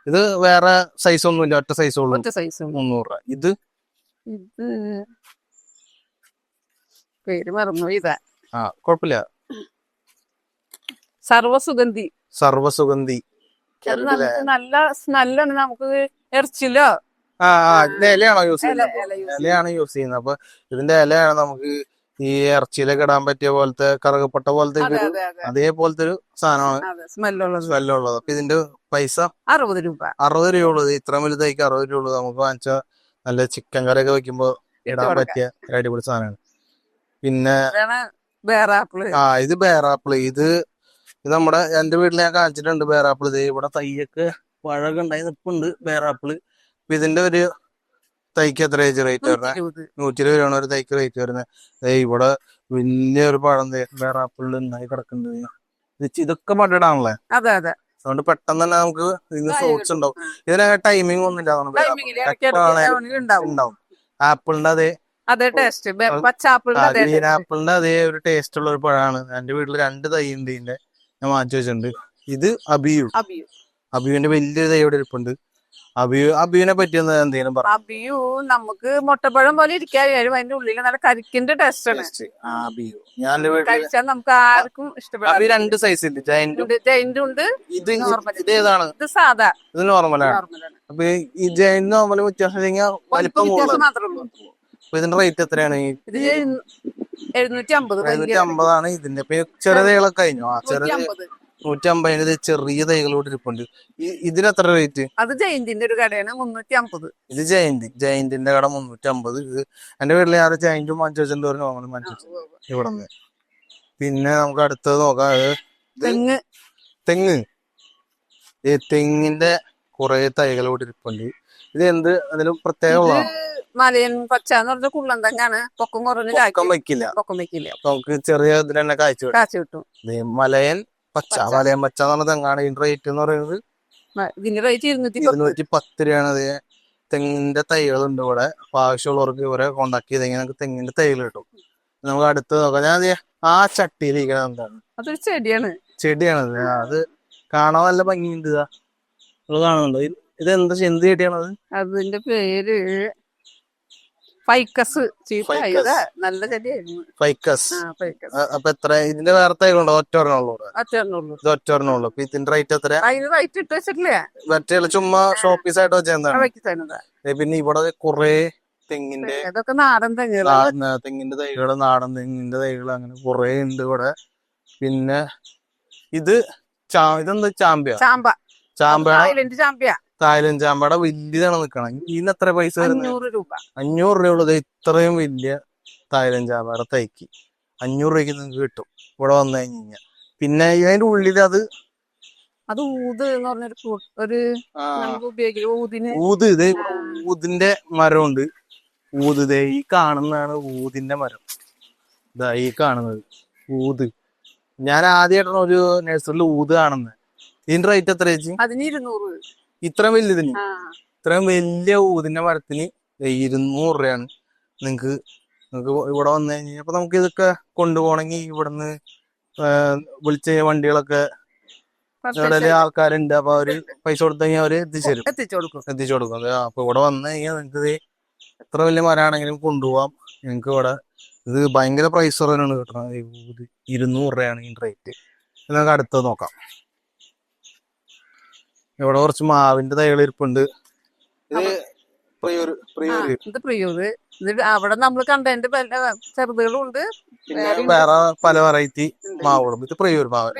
ഇത് വേറെ സൈസ് ഒന്നുമില്ല, ഒറ്റ സൈസ് ഉള്ളൂ. 300 രൂപ. ഇത് പേര് മറന്നു. കൊഴപ്പില്ല. സർവസുഗന്ധി നല്ല സ്മെല്ലാണ്. നമുക്ക് ഇറച്ചിലോ ഇലയാണോ യൂസ് ചെയ്യുന്നത്? അപ്പൊ ഇതിന്റെ ഇലയാണ് നമുക്ക് ഈ ഇറച്ചിയിലൊക്കെ ഇടാൻ പറ്റിയ പോലത്തെ കറുകപ്പട്ട പോലത്തെ അതേപോലത്തെ ഒരു സാധനമാണ്. സ്മെല്ലുള്ളത്. അപ്പൊ ഇതിന്റെ പൈസ 60 രൂപ. 60 രൂപ ഉള്ളത്. ഇത്ര വലുതായിക്ക് 60 രൂപ ഉള്ളത്. നമുക്ക് വാങ്ങിച്ച നല്ല ചിക്കൻ കറിയൊക്കെ വെക്കുമ്പോ ഇടാൻ പറ്റിയ അടിപൊളി സാധനമാണ്. പിന്നെ ഇത് ബേറാപ്പിള്. ഇത് നമ്മുടെ എന്റെ വീട്ടിൽ ഞാൻ കാണിച്ചിട്ടുണ്ട് ബേറാപ്പിള്. ഇത് ഇവിടെ തൈയൊക്കെ പഴമൊക്കെ ഉണ്ടായി നിൽപ്പുണ്ട് ബേറാപ്പിള്. അപ്പൊ ഇതിന്റെ ഒരു തൈക്ക് എത്ര റേറ്റ് വരുന്നത്? 120 രൂപയാണ് ഒരു തൈക്ക് റേറ്റ് വരുന്നത്. ഇവിടെ വലിയൊരു പഴം ബേറാപ്പിളിൽ ഉണ്ടായി കിടക്കുന്നുണ്ട്. ഇതൊക്കെ ബഡാണല്ലേ? അതുകൊണ്ട് പെട്ടെന്ന് തന്നെ നമുക്ക് ഇതിന് ഫ്രൂട്ട്സ് ഉണ്ടാവും. ഇതിന് ടൈമിംഗ് ഒന്നും ഉണ്ടാവും. ആപ്പിളിന്റെ ഗ്രീൻ ആപ്പിളിന്റെ അതേ ഒരു ടേസ്റ്റ് ഉള്ള ഒരു പഴമാണ്. എന്റെ വീട്ടിൽ 2 തൈ ഉണ്ട് ഇതിന്റെ. ഞാൻ വാങ്ങിച്ചു വെച്ചിട്ടുണ്ട്. ഇത് അബിയുവിന്റെ വലിയൊരു തൈ ഇവിടെ ഇരിപ്പുണ്ട്. അബിയുവിനെ പറ്റി എന്തെങ്കിലും പറയാം? അബിയു നമുക്ക് മുട്ടപ്പഴം പോലെ ഇരിക്കാനും അതിന്റെ ഉള്ളിൽ നല്ല കരിക്കിന്റെ ടേസ്റ്റ് ആണ്. ഞാൻ കഴിച്ചാൽ നമുക്ക് ആർക്കും ഇഷ്ടപ്പെടാം. 2 സൈസ് ഉണ്ട്. ജൈന്റ് ഉണ്ട്. ഇത് ഏതാണ്? ഇത് സാധാ. ഇത് നോർമലാണ്. അപ്പൊ ഈ ജൈന്റ് നോർമൽ വ്യത്യാസം വലിപ്പം മാത്രമേ ഉള്ളൂ. അപ്പൊ ഇതിന്റെ റേറ്റ് എത്രയാണ്? 750 ആണ് ഇതിന്റെ. ചെറിയ തൈകളൊക്കെ കഴിഞ്ഞു. 150 ചെറിയ തൈകളോട് ഇരിപ്പുണ്ട്. ഇതിനെത്ര റേറ്റ്? അത് ജയന്റിന്റെ ഒരു കടയാണ്. 350. ഇത് ജയന്റിന്റെ കട 350. ഇത് എന്റെ വീട്ടിൽ ഞാൻ ജയന്റും വാങ്ങിച്ചു വെച്ചിട്ടുണ്ട്. ഒരു നോർമലും വാങ്ങിച്ചു വെച്ചിട്ടുണ്ട് ഇവിടെ നിന്ന്. പിന്നെ നമുക്ക് അടുത്തത് നോക്കാം. തെങ്ങിന്റെ കുറെ തൈകളോട് ഇരിപ്പുണ്ട്. ഇത് എന്ത് അതിന് പ്രത്യേകമുള്ള? മലയൻ പച്ച എന്ന് പറഞ്ഞ കുള്ളൻ തെങ്ങാണ്. പൊക്കം കുറഞ്ഞ് വെക്കില്ല. നമുക്ക് ചെറിയ ഇതിൽ തന്നെ കാഴ്ച കിട്ടും. മലയൻ പച്ച എന്ന് പറഞ്ഞ തെങ്ങാണ്. ഇതിന്റെ റേറ്റ് എന്ന് പറയുന്നത് 210 രൂപയാണ്. അത് തെങ്ങിന്റെ തൈകളുണ്ട് ഇവിടെ. അപ്പൊ ആവശ്യമുള്ളവർക്ക് ഇവരെ കോണ്ടാക്ട് ചെയ്തെങ്കിൽ നമുക്ക് തെങ്ങിന്റെ തൈകൾ കിട്ടും. നമുക്ക് അടുത്ത് നോക്കാം. ഞാൻ ആ ചട്ടിയിലിരിക്കണത് എന്താണ്? അതൊരു ചെടിയാണത്. അത് കാണാൻ നല്ല ഭംഗിയുണ്ട്. കാണുന്നുണ്ടോ? എന്ത് ചെടിയാണത്? അതിന്റെ പേര് ഫൈക്കസ്. നല്ല ചെടിയായിരുന്നു. അപ്പൊ എത്ര ഇതിന്റെ വേറെ തൈകളുണ്ടോ? ഒറ്റൊരെണ്ണുള്ളൂ. അപ്പൊ ഇതിന്റെ റേറ്റ് എത്ര? റേറ്റ് ഇട്ട് വെച്ചിട്ടില്ല. മറ്റേ ചുമ്മാ ഷോപ്പീസ് ആയിട്ട് വെച്ചാൽ. പിന്നെ ഇവിടെ കുറെ തെങ്ങിന്റെ ഇതൊക്കെ നാടൻ തെങ്ങുകൾ, തെങ്ങിന്റെ തൈകള്, നാടൻ തെങ്ങിന്റെ തൈകള്, അങ്ങനെ കുറെ ഉണ്ട് ഇവിടെ. പിന്നെ ഇത് ഇതെന്താ ചാമ്പ തായ്ലൻഡ് ചാമ്പയുടെ വലിയതാണ് നിക്കണം. ഇതിന് എത്ര പൈസ വരുന്നത്? 500 രൂപ ഉള്ളത്. ഇത്രയും വലിയ തായ്ലൻഡ് ചാമ്പയുടെ തൈക്ക് 500 രൂപയ്ക്ക് നിങ്ങൾക്ക് കിട്ടും ഇവിടെ വന്നു കഴിഞ്ഞാൽ. പിന്നെ അതിന്റെ ഉള്ളിൽ അത് ഊത് എന്ന് പറഞ്ഞൊരു ഊത്. ഇത് ഊതിന്റെ മരമുണ്ട്. ഊത് ദേ ഈ കാണുന്നതാണ് ഊതിന്റെ മരം. ഇതാ ഈ കാണുന്നത് ഊത്. ഞാൻ ആദ്യമായിട്ടാണ് ഒരു നഴ്സറിയിൽ ഊത് കാണുന്നത്. ഇതിന്റെ റേറ്റ് എത്ര ചേച്ചി? 200. ഇത്രയും വലുതിന്, ഇത്രയും വലിയ ഊതിന്റെ മരത്തിന് 200 രൂപയാണ്. നിങ്ങക്ക് ഇവിടെ വന്നു കഴിഞ്ഞാൽ അപ്പൊ നമുക്ക് ഇതൊക്കെ കൊണ്ടുപോകണമെങ്കിൽ ഇവിടുന്ന് വിളിച്ച വണ്ടികളൊക്കെ ഇവിടെ ആൾക്കാരുണ്ട്. അപ്പൊ അവര് പൈസ കൊടുത്തു കഴിഞ്ഞാൽ അവര് എത്തിച്ചു കൊടുക്കും. അപ്പൊ ഇവിടെ വന്നു കഴിഞ്ഞാൽ നിങ്ങക്ക് എത്ര വലിയ മരമാണെങ്കിലും കൊണ്ടുപോവാം. നിങ്ങക്ക് ഇവിടെ ഇത് ഭയങ്കര പ്രൈസ് കുറവാണ് കിട്ടുന്നത്. 200 രൂപയാണ് ഈ റേറ്റ്. നമുക്ക് അടുത്തത് നോക്കാം. ഇവിടെ കുറച്ച് മാവിന്റെ തൈകൾ ഇരിപ്പുണ്ട്. അവിടെ നമ്മൾ കണ്ടതിന്റെ ചെറുതുകളും ഉണ്ട്, വേറെ പല വെറൈറ്റി മാവുകളും. ഇത് പ്രിയൂർ മാവ്.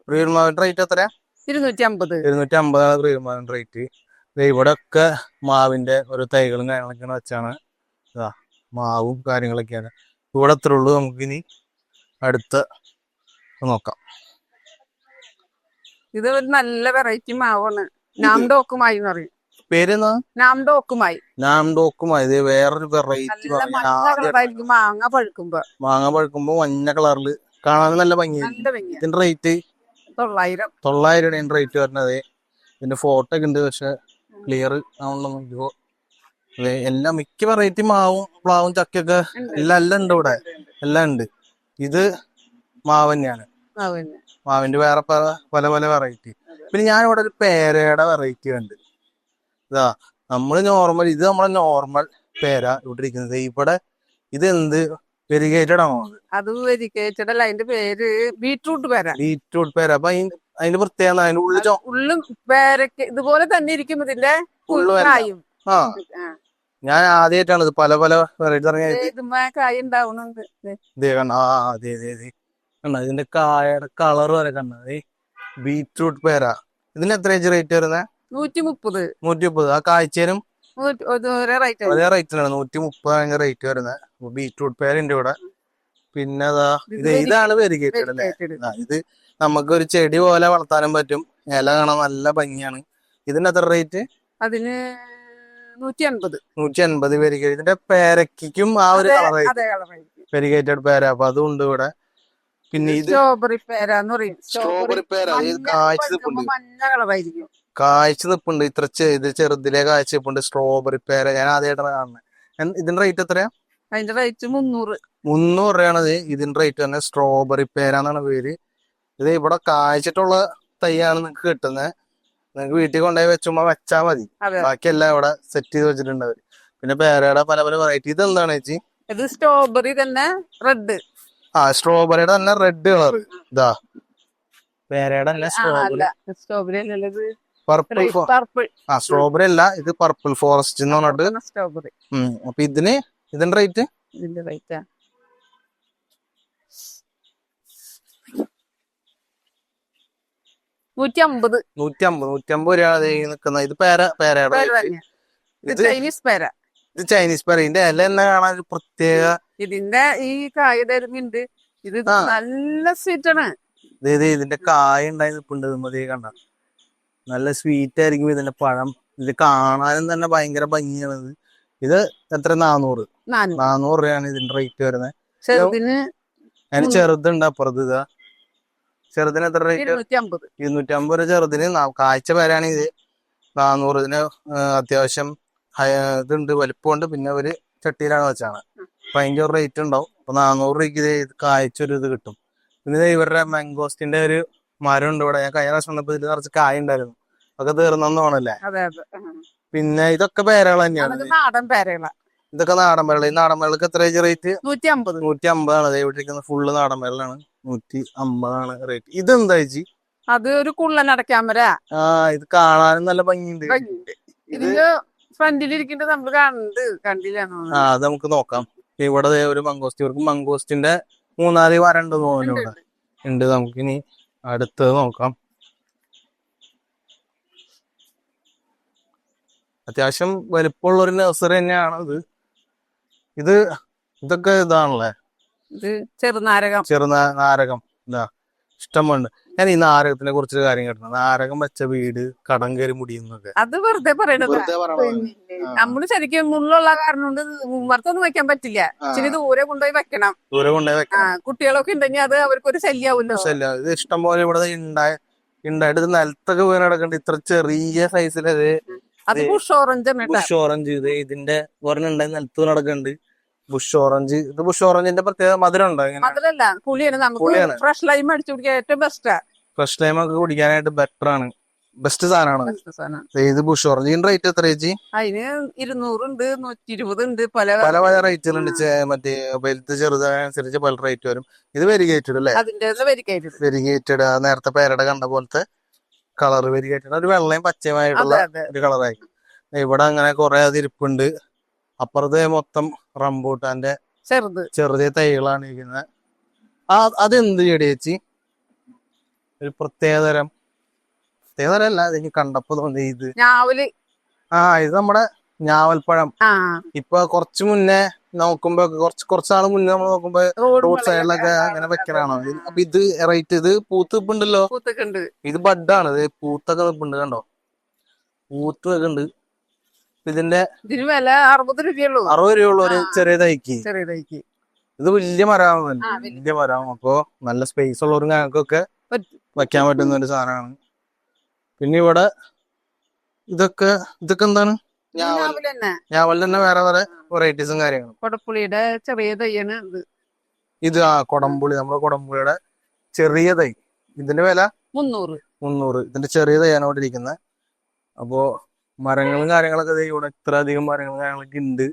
പ്രിയൂർ മാവിന്റെ റേറ്റ് എത്രയാ? 250. 250 പ്രിയൂർ മാവിന്റെ റേറ്റ്. ഇവിടെ ഒക്കെ മാവിന്റെ ഓരോ തൈകളും കാര്യങ്ങളൊക്കെയാണ് വെച്ചാണ്. മാവും കാര്യങ്ങളൊക്കെയാണ് ഇവിടെ. അത്രേ ഉള്ളൂ. നമുക്കിനി അടുത്ത നോക്കാം. ഇത് ഒരു നല്ല വെറൈറ്റി മാവാണ്. നാംഡോക്കുമായി എന്ന് പറയും. പേരെന്നാ? നാംഡോക്കുമായി. ഇത് വേറൊരു വെറൈറ്റി. മാങ്ങ പഴുക്കുമ്പോ മഞ്ഞ കളറില് കാണാൻ നല്ല ഭംഗിയാണ്. ഇതിന്റെ റേറ്റ് 900 രൂപ റേറ്റ് വരുന്നത്. ഇതിന്റെ ഫോട്ടോ ഒക്കെ ഉണ്ട്, പക്ഷെ ക്ലിയർ ആവണല്ലോ നോക്കിയപ്പോ. എല്ലാം മിക്ക വെറൈറ്റി മാവും പ്ലാവും ചക്കയൊക്കെ എല്ലാം ഉണ്ട് ഇവിടെ. എല്ലാം ഉണ്ട്. ഇത് മാവ് തന്നെയാണ്. മാവിന്റെ വേറെ പല പല വെറൈറ്റി. പിന്നെ ഞാൻ ഇവിടെ ഒരു പേരയുടെ വെറൈറ്റി കണ്ട്. നമ്മളെ നോർമൽ പേര ഇവിടെ ഇരിക്കുന്നത്. ഇവിടെ ഇത് എന്ത് വെരിഗേറ്റഡ് ആണോ? അത് വെരിഗേറ്റഡ് അല്ല, അതിന്റെ പേര് ബീട്രൂട്ട് പേര. അപ്പൊ അതിന്റെ പ്രത്യേകത അതിന്റെ ഉള്ളും പേരക്ക് ഇതുപോലെ തന്നെ ഇരിക്കും. ഇതിന്റെ ഞാൻ ആദ്യമായിട്ടാണ് ഇത് പല പല വെറൈറ്റി കായ ഉണ്ടാവുന്നുണ്ട്. ഇതിന്റെ കായയുടെ കളർ വരെ കണ്ടത്. ബീറ്റ്റൂട്ട് പേര. ഇതിന് എത്ര റേറ്റ് വരുന്നത്? 130. ആ കാഴ്ചയിലും ഒരേ റേറ്റിനാണ് 130 റേറ്റ് വരുന്നത്. ബീറ്റ്റൂട്ട് പേരുണ്ട് ഇവിടെ. പിന്നെ ഇതാണ് വെരിഗേറ്റഡ് അല്ലേ? ഇത് നമുക്ക് ഒരു ചെടി പോലെ വളർത്താനും പറ്റും. ഇല കാണാൻ നല്ല ഭംഗിയാണ്. ഇതിന് എത്ര റേറ്റ്? അതിന് 150 വെരിഗേറ്റഡ്. ഇതിന്റെ പേരക്കും ആ ഒരു കളർ വെരിഗേറ്റഡ് പേര. അപ്പൊ അതുണ്ട് ഇവിടെ. പിന്നെ ഇത് സ്ട്രോബെറി പേര എന്ന് പറയും. സ്ട്രോബെറി പേര. കളറായിരിക്കും. കാഴ്ച നിപ്പുണ്ട്. ഇത് ചെറുതിലെ കാഴ്ച നിപ്പുണ്ട്. സ്ട്രോബെറി പേര ഞാൻ ആദ്യമായിട്ടാണ് കാണുന്നത്. ഇതിന്റെ റേറ്റ് എത്രയാ? അതിന്റെ റേറ്റ് 300 രൂപയാണ്. ഇതിന്റെ റേറ്റ് തന്നെ. സ്ട്രോബെറി പേര എന്നാണ് പേര്. ഇത് ഇവിടെ കായ്ച്ചിട്ടുള്ള തൈയാണ് നിങ്ങൾക്ക് കിട്ടുന്നത്. നിങ്ങൾക്ക് വീട്ടിൽ കൊണ്ടുപോയി വെച്ചാൽ മതി. ബാക്കിയെല്ലാം ഇവിടെ സെറ്റ് ചെയ്ത് വെച്ചിട്ടുണ്ട് അവര്. പിന്നെ പേരയുടെ പല പല വെറൈറ്റി. ഇത് എന്താണ് ചേച്ചി? ഇത് സ്ട്രോബെറി തന്നെ റെഡ്. സ്ട്രോബെറിയുടെ തന്നെ റെഡ് കളർ. ഇതാ പേരയുടെ തന്നെ സ്ട്രോബെറി പർപ്പിൾ. സ്ട്രോബെറി അല്ല, ഇത് പർപ്പിൾ ഫോറസ്റ്റ് എന്ന് പറഞ്ഞിട്ട് സ്ട്രോബെറി. അപ്പൊ ഇതിന്റെ റേറ്റ്? ഇതിന്റെ റേറ്റ് 150 രൂപ നിൽക്കുന്ന. ഇത് പേരയുടെ ചൈനീസ് പേര. ഇത് ചൈനീസ് പേര. ഇതിന്റെ ഇല തന്നെ കാണാൻ ഒരു പ്രത്യേക. ഇതിന്റെ ഈ കായുണ്ട്. ഇത് നല്ല സ്വീറ്റ് ആണ്. ഇതിന്റെ കായ ഉണ്ടായി നിൽപ്പുണ്ട്. മതി കണ്ട നല്ല സ്വീറ്റ് ആയിരിക്കും ഇതിന്റെ പഴം. ഇത് കാണാനും തന്നെ ഭയങ്കര ഭംഗിയാണ്. ഇത് എത്ര? 400 രൂപയാണ് ഇതിന്റെ റേറ്റ് വരുന്നത്. അതിന് ചെറുതുണ്ട് അപ്പുറത്ത്. ചെറുതിന് എത്ര റേറ്റ്? 250 രൂപ ചെറുതിന്. കാഴ്ച പേരാണ് ഇത്. 400. ഇതിന് അത്യാവശ്യം ഇതുണ്ട്, വലിപ്പമുണ്ട്. പിന്നെ ഒരു ചട്ടിയിലാണ് വെച്ചാണ്. അപ്പൊ അതിന്റെ ഒരു റേറ്റ് ഉണ്ടാവും. അപ്പൊ 400 രൂപയ്ക്ക് ഇത് കായ്ച്ചൊരു ഇത് കിട്ടും. പിന്നെ ഇവരുടെ മാംഗോസ്റ്റിന്റെ ഒരു മരം ഉണ്ട് ഇവിടെ. ഞാൻ കഴിഞ്ഞ പ്രാവശ്യം വന്നപ്പോ ഇതിൽ നിറച്ച് കായ ഉണ്ടായിരുന്നു. അതൊക്കെ തീർന്നെന്ന് തോന്നല്ലേ? പിന്നെ ഇതൊക്കെ പേരകൾ തന്നെയാണ്. ഇതൊക്കെ നാടൻ പേരകൾ. ഈ നാടൻ പേരകൾക്ക് എത്ര റേറ്റ്? 150 ആണ്. ഇവിടെ ഇരിക്കുന്ന ഫുള്ള് നാടൻ പേരലാണ്. 150 റേറ്റ്. ഇതെന്താ ചേച്ചി? അത് ഒരു കുള്ളൻ അടയ്ക്കാൻ വര. ഇത് കാണാനും നല്ല ഭംഗിയുണ്ട്. ഇതിന് ഫ്രണ്ടിലിരിക്കുന്നത് നമ്മൾ കാണുന്നുണ്ട്, കണ്ടില്ല. അത് നമുക്ക് നോക്കാം. ഇവിടെ ഒരു മംഗോസ്റ്റ്, ഇവർക്ക് മംഗോസ്റ്റിന്റെ 3-4 മരം ഉണ്ട് തോന്നുന്നു ഇവിടെ ഉണ്ട്. നമുക്കിനി അടുത്തത് നോക്കാം. അത്യാവശ്യം വലിപ്പമുള്ള ഒരു നഴ്സറി തന്നെയാണ് ഇത്. ഇതൊക്കെ ഇതാണല്ലേ, ഇത് ചെറുനാരകം. ഇതാ ഇഷ്ടമുണ്ട്. ഞാൻ ഈ നാരകത്തിനെ കുറിച്ചൊരു കാര്യം കേട്ടു. നാരകം വെച്ച വീട് കടം കയറി മുടിയുന്നൊക്കെ. അത് വെറുതെ പറയണത്. നമ്മള് ശരിക്കും മുള്ളുള്ള കാരണം കൊണ്ട് മർത്തൊന്നും വെക്കാൻ പറ്റില്ല. ഇച്ചിരി ദൂരെ കൊണ്ടുപോയി വെക്കണം. കുട്ടികളൊക്കെ ഉണ്ടെങ്കിൽ അത് അവർക്കൊരു ശല്യാവുമല്ലോ. ഇത് ഇഷ്ടം പോലെ ഇവിടെ ഉണ്ടായിട്ട് നിലത്തൊക്കെ വീണ് കിടക്കുന്നുണ്ട്. ഇത്ര ചെറിയ സൈസിലത് ബുഷ് ഓറഞ്ച്. ഇതിന്റെ ഒരെണ്ണുണ്ടായി നിലത്ത് നടക്കുന്നുണ്ട്. Bush orange. ഇത് ബുഷ് ഓറഞ്ചിന്റെ പ്രത്യേക മധുരം ഉണ്ടോ? മധുരല്ല, പുളിയാണ്. നമുക്ക് ഫ്രഷ് ലൈം അടിച്ചു കുടിക്കാൻ ഏറ്റവും ബെസ്റ്റാ. ഫ്രഷ് ലൈം ഒക്കെ കുടിക്കാനായിട്ട് ബെറ്റർ ആണ്, ബെസ്റ്റ് സാധനമാണ്. ഇത് ബുഷ് ഓറഞ്ച്. ഇതിന്റെ റേറ്റ് എത്ര ചേച്ചി? അതിന് 200 ഉണ്ട്, 120 ഉണ്ട്, പല റേറ്റുകളുണ്ട്. മറ്റേ വലുത് ചെറുതനുസരിച്ച് പല റേറ്റ് വരും. ഇത് വെരിഗേറ്റഡ് അല്ലേ? വെരിഗേറ്റഡ്. നേരത്തെ പേരയുടെ കണ്ട പോലത്തെ കളർ വെരിഗേറ്റഡ്. ഒരു വെള്ളയും പച്ചയുമായിട്ടുള്ള ഒരു കളറായി. ഇവിടെ അങ്ങനെ കുറെ അതിരിപ്പുണ്ട്. അപ്പുറത്ത് മൊത്തം റംബൂട്ടാന്റെ ചെറുതിയ തൈകളാണ് ഇരിക്കുന്നത്. അതെന്ത് ചെടി ചേച്ചി? ഒരു പ്രത്യേകതരം അല്ല, എനിക്ക് കണ്ടപ്പോ തോന്നി ഇത് ഇത് നമ്മുടെ ഞാവൽപ്പഴം. ഇപ്പൊ കുറച്ചു മുന്നേ നോക്കുമ്പോ കുറച്ചാള് മുന്നേ നമ്മൾ നോക്കുമ്പോ റോഡ് സൈഡിലൊക്കെ അങ്ങനെ വെക്കലാണോ? അപ്പൊ ഇത് റേറ്റ്, ഇത് പൂത്ത് നിപ്പുണ്ടല്ലോ. ഇത് ബഡാണ്. ഇത് പൂത്തൊക്കെ നിപ്പുണ്ട്, കണ്ടോ? പൂത്ത് ഒക്കെ ഉണ്ട്. ഇതിന്റെ വില 60 രൂപയുള്ളൂ. 60 രൂപയുള്ളൂ ഒരു ചെറിയ തൈക്ക്. ഇത് വലിയ മരമാണ്, വലിയ മരം. അപ്പൊ നല്ല സ്പേസ് ഉള്ളവരും ഞങ്ങൾക്കൊക്കെ വെക്കാൻ പറ്റുന്ന ഒരു സാധനമാണ്. പിന്നെ ഇവിടെ ഇതൊക്കെ എന്താണ്? ഞാവൽ തന്നെ വേറെ വെറൈറ്റീസും കാര്യങ്ങളും. കൊടപ്പുളിയുടെ ചെറിയ തൈയാണ് ഇത്. കൊടംപുളി, നമ്മുടെ കൊടംപുളിയുടെ ചെറിയ തൈ. ഇതിന്റെ വില 300. ഇതിന്റെ ചെറിയ തൈയാണ് ഇവിടെ ഇരിക്കുന്നത്. അപ്പോ മരങ്ങളും കാര്യങ്ങളൊക്കെ ഇവിടെ ഇത്ര അധികം മരങ്ങളും കാര്യങ്ങളൊക്കെ ഉണ്ട്.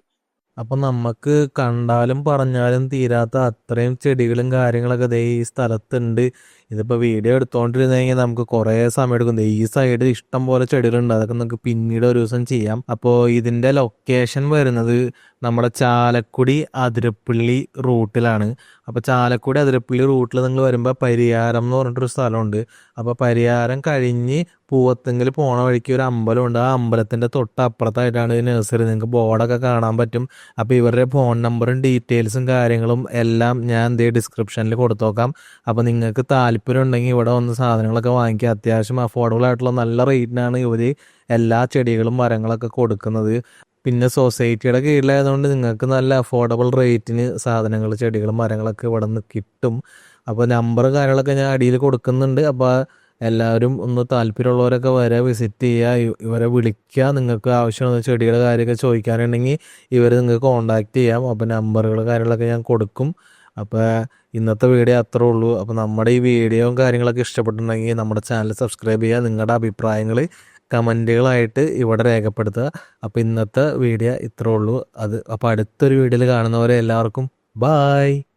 അപ്പൊ നമുക്ക് കണ്ടാലും പറഞ്ഞാലും തീരാത്ത അത്രയും ചെടികളും കാര്യങ്ങളൊക്കെ ദേ ഈ സ്ഥലത്തുണ്ട്. ഇതിപ്പോ വീഡിയോ എടുത്തോണ്ടിരുന്നെങ്കിൽ നമുക്ക് കുറെ സമയം എടുക്കും. ഈ സൈഡ് ഇഷ്ടം പോലെ ചെടികളുണ്ട്, അതൊക്കെ നമുക്ക് പിന്നീട് ഒരു ദിവസം ചെയ്യാം. അപ്പോൾ ഇതിന്റെ ലൊക്കേഷൻ വരുന്നത് നമ്മുടെ ചാലക്കുടി അതിരപ്പള്ളി റൂട്ടിലാണ്. അപ്പോൾ ചാലക്കുടി അതിരപ്പള്ളി റൂട്ടിൽ നിങ്ങൾ വരുമ്പോൾ പരിയാരം എന്ന് പറഞ്ഞിട്ടൊരു സ്ഥലമുണ്ട്. അപ്പോൾ പരിയാരം കഴിഞ്ഞ് പൂവത്തെങ്കിൽ പോണ വഴിക്ക് ഒരു അമ്പലമുണ്ട്. ആ അമ്പലത്തിന്റെ തൊട്ടപ്പുറത്തായിട്ടാണ് ഈ നഴ്സറി. നിങ്ങൾക്ക് ബോർഡൊക്കെ കാണാൻ പറ്റും. അപ്പോൾ ഇവരുടെ ഫോൺ നമ്പറും ഡീറ്റെയിൽസും കാര്യങ്ങളും എല്ലാം ഞാൻ ഡിസ്ക്രിപ്ഷനിൽ കൊടുത്തോക്കാം. അപ്പോൾ നിങ്ങൾക്ക് താല്പര്യം ഉണ്ടെങ്കിൽ ഇവിടെ വന്ന് സാധനങ്ങളൊക്കെ വാങ്ങിക്കുക. അത്യാവശ്യം അഫോർഡബിൾ ആയിട്ടുള്ള നല്ല റേറ്റിനാണ് ഇവർ എല്ലാ ചെടികളും മരങ്ങളൊക്കെ കൊടുക്കുന്നത്. പിന്നെ സൊസൈറ്റിയുടെ കീഴിലായതുകൊണ്ട് നിങ്ങൾക്ക് നല്ല അഫോർഡബിൾ റേറ്റിന് സാധനങ്ങൾ, ചെടികളും മരങ്ങളൊക്കെ ഇവിടെ നിന്ന് കിട്ടും. അപ്പോൾ നമ്പർ കാര്യങ്ങളൊക്കെ ഞാൻ അടിയിൽ കൊടുക്കുന്നുണ്ട്. അപ്പോൾ എല്ലാവരും ഒന്ന് താല്പര്യമുള്ളവരൊക്കെ വരെ വിസിറ്റ് ചെയ്യുക, ഇവരെ വിളിക്കുക. നിങ്ങൾക്ക് ആവശ്യമുള്ള ചെടികളുടെ കാര്യമൊക്കെ ചോദിക്കാനുണ്ടെങ്കിൽ ഇവർ നിങ്ങൾക്ക് കോൺടാക്ട് ചെയ്യാം. അപ്പോൾ നമ്പറുകൾ കാര്യങ്ങളൊക്കെ ഞാൻ കൊടുക്കും. അപ്പോൾ ഇന്നത്തെ വീഡിയോ അത്രേ ഉള്ളൂ. അപ്പോൾ നമ്മുടെ ഈ വീഡിയോയും കാര്യങ്ങളൊക്കെ ഇഷ്ടപ്പെട്ടിട്ടുണ്ടെങ്കിൽ നമ്മുടെ ചാനൽ സബ്സ്ക്രൈബ് ചെയ്യുക. നിങ്ങളുടെ അഭിപ്രായങ്ങൾ കമൻറ്റുകളായിട്ട് ഇവിടെ രേഖപ്പെടുത്തുക. അപ്പോൾ ഇന്നത്തെ വീഡിയോ ഇത്രേ ഉള്ളൂ. അപ്പോൾ അടുത്തൊരു വീഡിയോയിൽ കാണുന്നവരെ എല്ലാവർക്കും ബായ്.